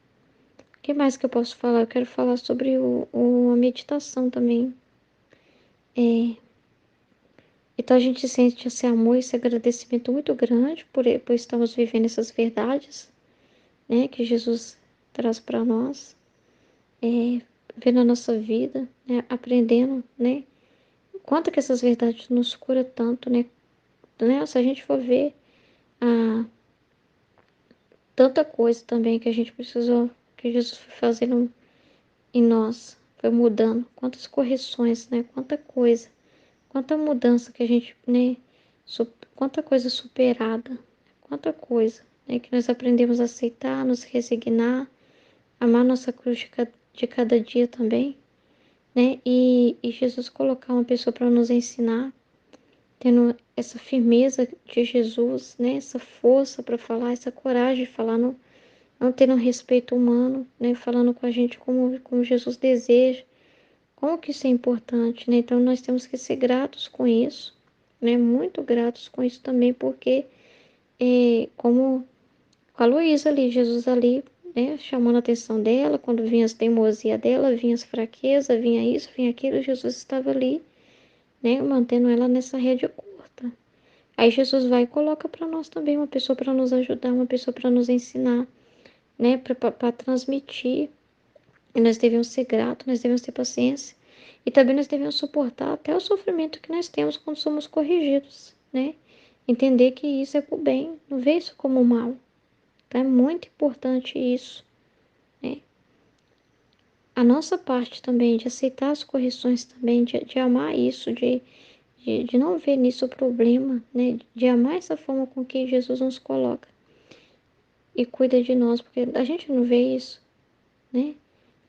O que mais que eu posso falar? Eu quero falar sobre a meditação também. Então a gente sente esse amor, esse agradecimento muito grande por estarmos vivendo essas verdades, né? Que Jesus traz para nós, vendo a nossa vida, né? Aprendendo, né? Quanto que essas verdades nos cura tanto, né? Se a gente for ver tanta coisa também que a gente precisou, que Jesus foi fazendo em nós, foi mudando, quantas correções, né? Quanta mudança que a gente, né? Quanta coisa superada, quanta coisa, né? Que nós aprendemos a aceitar, nos resignar, amar nossa cruz de cada dia também, né? E Jesus colocar uma pessoa para nos ensinar, tendo essa firmeza de Jesus, né? Essa força para falar, essa coragem de falar, não tendo respeito humano, né? Falando com a gente como Jesus deseja. Como que isso é importante, né? Então nós temos que ser gratos com isso, né? Muito gratos com isso também, porque como com a Luísa ali, Jesus ali, né? Chamando a atenção dela, quando vinha as teimosias dela, vinha as fraquezas, vinha isso, vinha aquilo, Jesus estava ali, né? Mantendo ela nessa rede curta. Aí Jesus vai e coloca para nós também uma pessoa para nos ajudar, uma pessoa para nos ensinar, né? Para transmitir. E nós devemos ser gratos, nós devemos ter paciência. E também nós devemos suportar até o sofrimento que nós temos quando somos corrigidos, né? Entender que isso é por bem, não ver isso como mal. Então é muito importante isso, né? A nossa parte também de aceitar as correções também, de amar isso, de não ver nisso o problema, né? De amar essa forma com que Jesus nos coloca e cuida de nós, porque a gente não vê isso, né?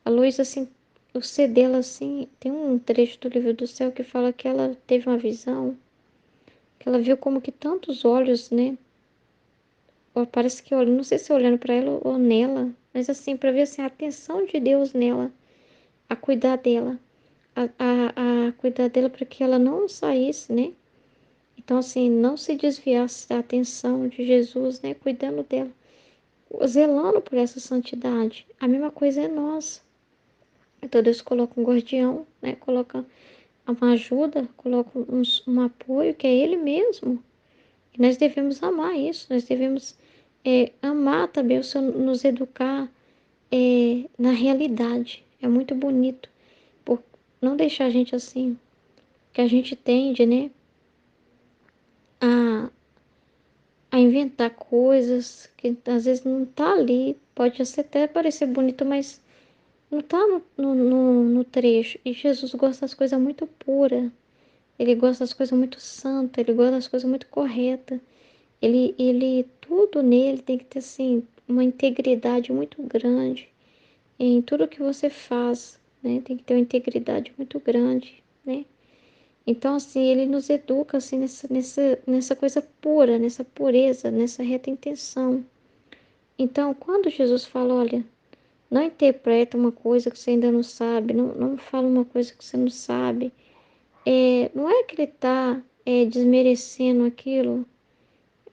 A Luísa, assim, o ser dela, assim, tem um trecho do livro do céu que fala que ela teve uma visão, que ela viu como que tantos olhos, né? Ou parece que olha, não sei se é olhando para ela ou nela, mas assim, para ver assim, a atenção de Deus nela, a cuidar dela, a cuidar dela para que ela não saísse, né? Então, assim, não se desviasse da atenção de Jesus, né? Cuidando dela, zelando por essa santidade. A mesma coisa é nós. Então, Deus coloca um guardião, né? Coloca uma ajuda, coloca um apoio, que é Ele mesmo. E nós devemos amar isso, nós devemos amar também o Senhor nos educar na realidade. É muito bonito, por não deixar a gente assim, que a gente tende, né, a, a inventar coisas que às vezes não tá ali, pode até parecer bonito, mas não tá no trecho. E Jesus gosta das coisas muito puras, ele gosta das coisas muito santas, ele gosta das coisas muito corretas. Tudo nele tem que ter, assim, uma integridade muito grande em tudo que você faz, né? Tem que ter uma integridade muito grande, né? Então, assim, ele nos educa, assim, nessa coisa pura, nessa pureza, nessa reta intenção. Então, quando Jesus fala, olha, não interpreta uma coisa que você ainda não sabe, não fala uma coisa que você não sabe, não é que ele está desmerecendo aquilo.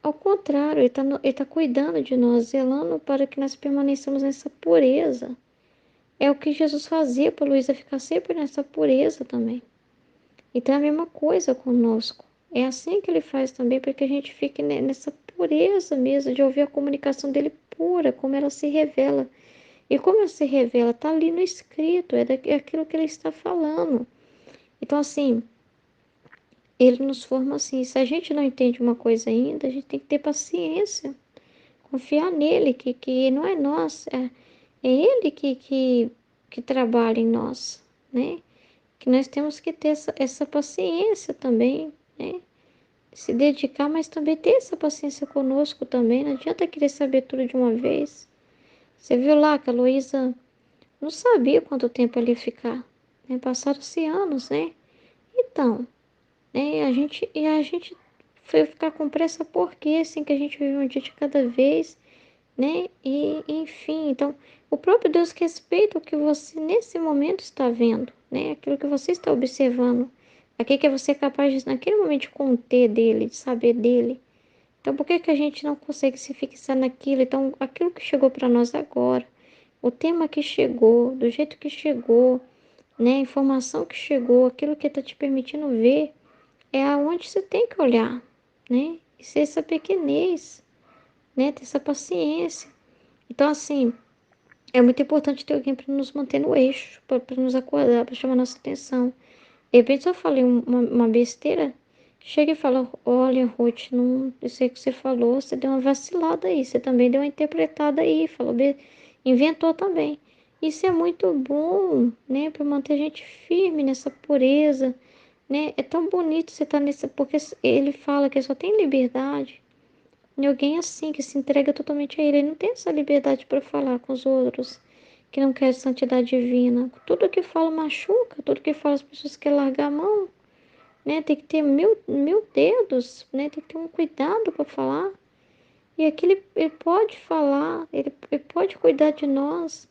Ao contrário, ele tá cuidando de nós, zelando para que nós permaneçamos nessa pureza. É o que Jesus fazia para Luísa ficar sempre nessa pureza também. Então é a mesma coisa conosco. É assim que ele faz também para que a gente fique nessa pureza mesmo, de ouvir a comunicação dele pura, como ela se revela. E como ela se revela, está ali no escrito, é aquilo que ele está falando. Então, assim, ele nos forma assim. Se a gente não entende uma coisa ainda, a gente tem que ter paciência. Confiar nele, que não é nós, é ele que trabalha em nós, né? Que nós temos que ter essa paciência também, né? Se dedicar, mas também ter essa paciência conosco também. Não adianta querer saber tudo de uma vez. Você viu lá que a Luísa não sabia quanto tempo ela ia ficar, né? Passaram-se anos, né? Então, né? A gente foi ficar com pressa porque assim que a gente vive um dia de cada vez, né? E enfim, então o próprio Deus respeita o que você nesse momento está vendo, né? Aquilo que você está observando, aquilo que você é capaz de naquele momento de conter dele, de saber dele. Então por que que a gente não consegue se fixar naquilo? Então aquilo que chegou para nós agora, o tema que chegou, do jeito que chegou, né? A informação que chegou, aquilo que está te permitindo ver, é aonde você tem que olhar, né? E ser essa pequenez, né? Ter essa paciência. Então, assim, é muito importante ter alguém para nos manter no eixo, para nos acordar, para chamar nossa atenção. De repente, se eu falei uma besteira, chega e fala: olha, Ruth, não, eu sei que você falou, você deu uma vacilada aí, você também deu uma interpretada aí, falou, inventou também. Isso é muito bom, né, para manter a gente firme nessa pureza, né? É tão bonito você estar nessa, porque ele fala que só tem liberdade. E alguém assim, que se entrega totalmente a ele, ele não tem essa liberdade para falar com os outros, que não quer santidade divina. Tudo que fala machuca, tudo que fala as pessoas querem largar a mão, né? Tem que ter mil dedos, né? Tem que ter um cuidado para falar. E aqui ele pode falar, ele pode cuidar de nós,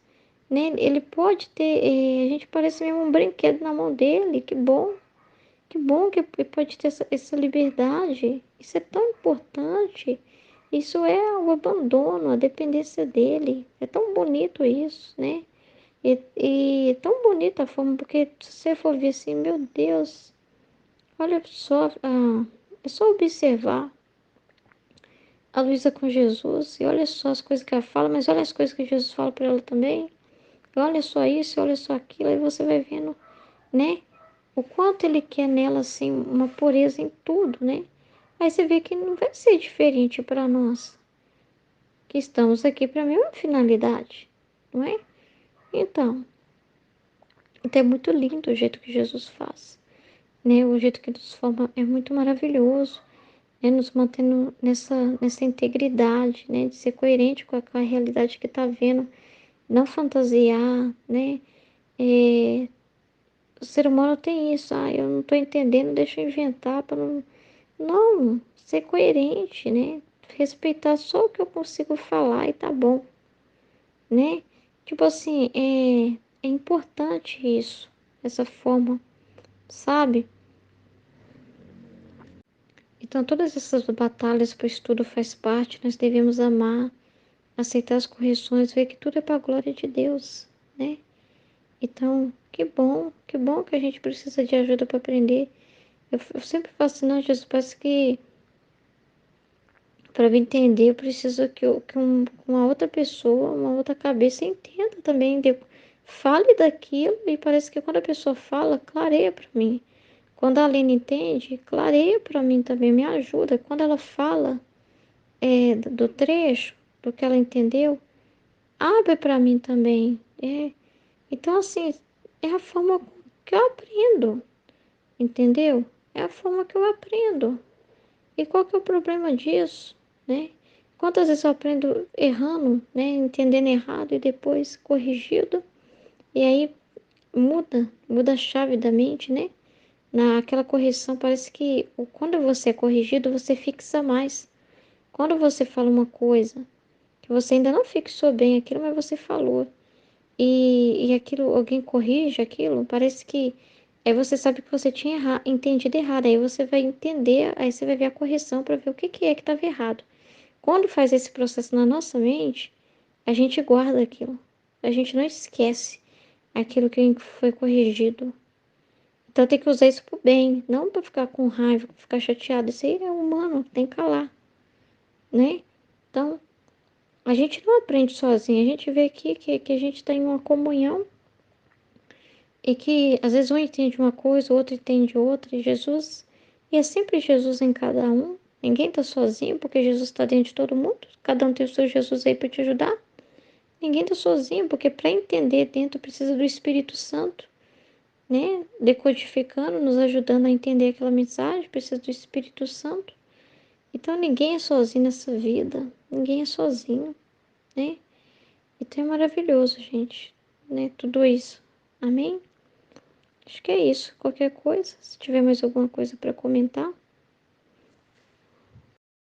né? Ele pode ter, a gente parece mesmo um brinquedo na mão dele, que bom. Que bom que ele pode ter essa liberdade. Isso é tão importante. Isso é o abandono, a dependência dele. É tão bonito isso, né? E é tão bonita a forma, porque se você for ver assim, meu Deus, olha só, é só observar a Luísa com Jesus e olha só as coisas que ela fala, mas olha as coisas que Jesus fala para ela também. E olha só isso, olha só aquilo, aí você vai vendo, né? O quanto ele quer nela, assim, uma pureza em tudo, né? Aí você vê que não vai ser diferente para nós, que estamos aqui para a mesma finalidade, não é? Então é muito lindo o jeito que Jesus faz, né? O jeito que nos forma é muito maravilhoso, né? Nos mantendo nessa integridade, né? De ser coerente com a realidade que está vendo, não fantasiar, né? É, o ser humano tem isso, eu não estou entendendo, deixa eu inventar para não. Não, ser coerente, né? Respeitar só o que eu consigo falar e tá bom, né? Tipo assim, é importante isso, essa forma, sabe? Então, todas essas batalhas, pois tudo faz parte, nós devemos amar, aceitar as correções, ver que tudo é para a glória de Deus, né? Então, que bom que a gente precisa de ajuda para aprender. Eu sempre falo assim, não, Jesus, parece que para me entender, eu preciso que uma outra pessoa, uma outra cabeça entenda também. Fale daquilo e parece que quando a pessoa fala, clareia para mim. Quando a Aline entende, clareia para mim também, me ajuda. Quando ela fala do trecho, do que ela entendeu, abre para mim também. Então, assim, é a forma que eu aprendo, entendeu? É a forma que eu aprendo. E qual que é o problema disso, né? Quantas vezes eu aprendo errando, né? Entendendo errado e depois corrigido. E aí muda a chave da mente, né? Naquela correção parece que quando você é corrigido, você fixa mais. Quando você fala uma coisa que você ainda não fixou bem aquilo, mas você falou. E aquilo, alguém corrige aquilo, parece que aí você sabe que você tinha entendido errado. Aí você vai entender, aí você vai ver a correção para ver o que é que estava errado. Quando faz esse processo na nossa mente, a gente guarda aquilo. A gente não esquece aquilo que foi corrigido. Então tem que usar isso pro bem, não para ficar com raiva, ficar chateado. Isso aí é humano, tem que calar, né? Então, a gente não aprende sozinho. A gente vê aqui que a gente está em uma comunhão e que às vezes um entende uma coisa, o outro entende outra. E é sempre Jesus em cada um. Ninguém está sozinho, porque Jesus está dentro de todo mundo. Cada um tem o seu Jesus aí para te ajudar. Ninguém está sozinho, porque para entender dentro precisa do Espírito Santo, né? Decodificando, nos ajudando a entender aquela mensagem, precisa do Espírito Santo. Então ninguém é sozinho nessa vida, ninguém é sozinho, né? Então é maravilhoso, gente, né? Tudo isso. Amém? Acho que é isso. Qualquer coisa, se tiver mais alguma coisa para comentar.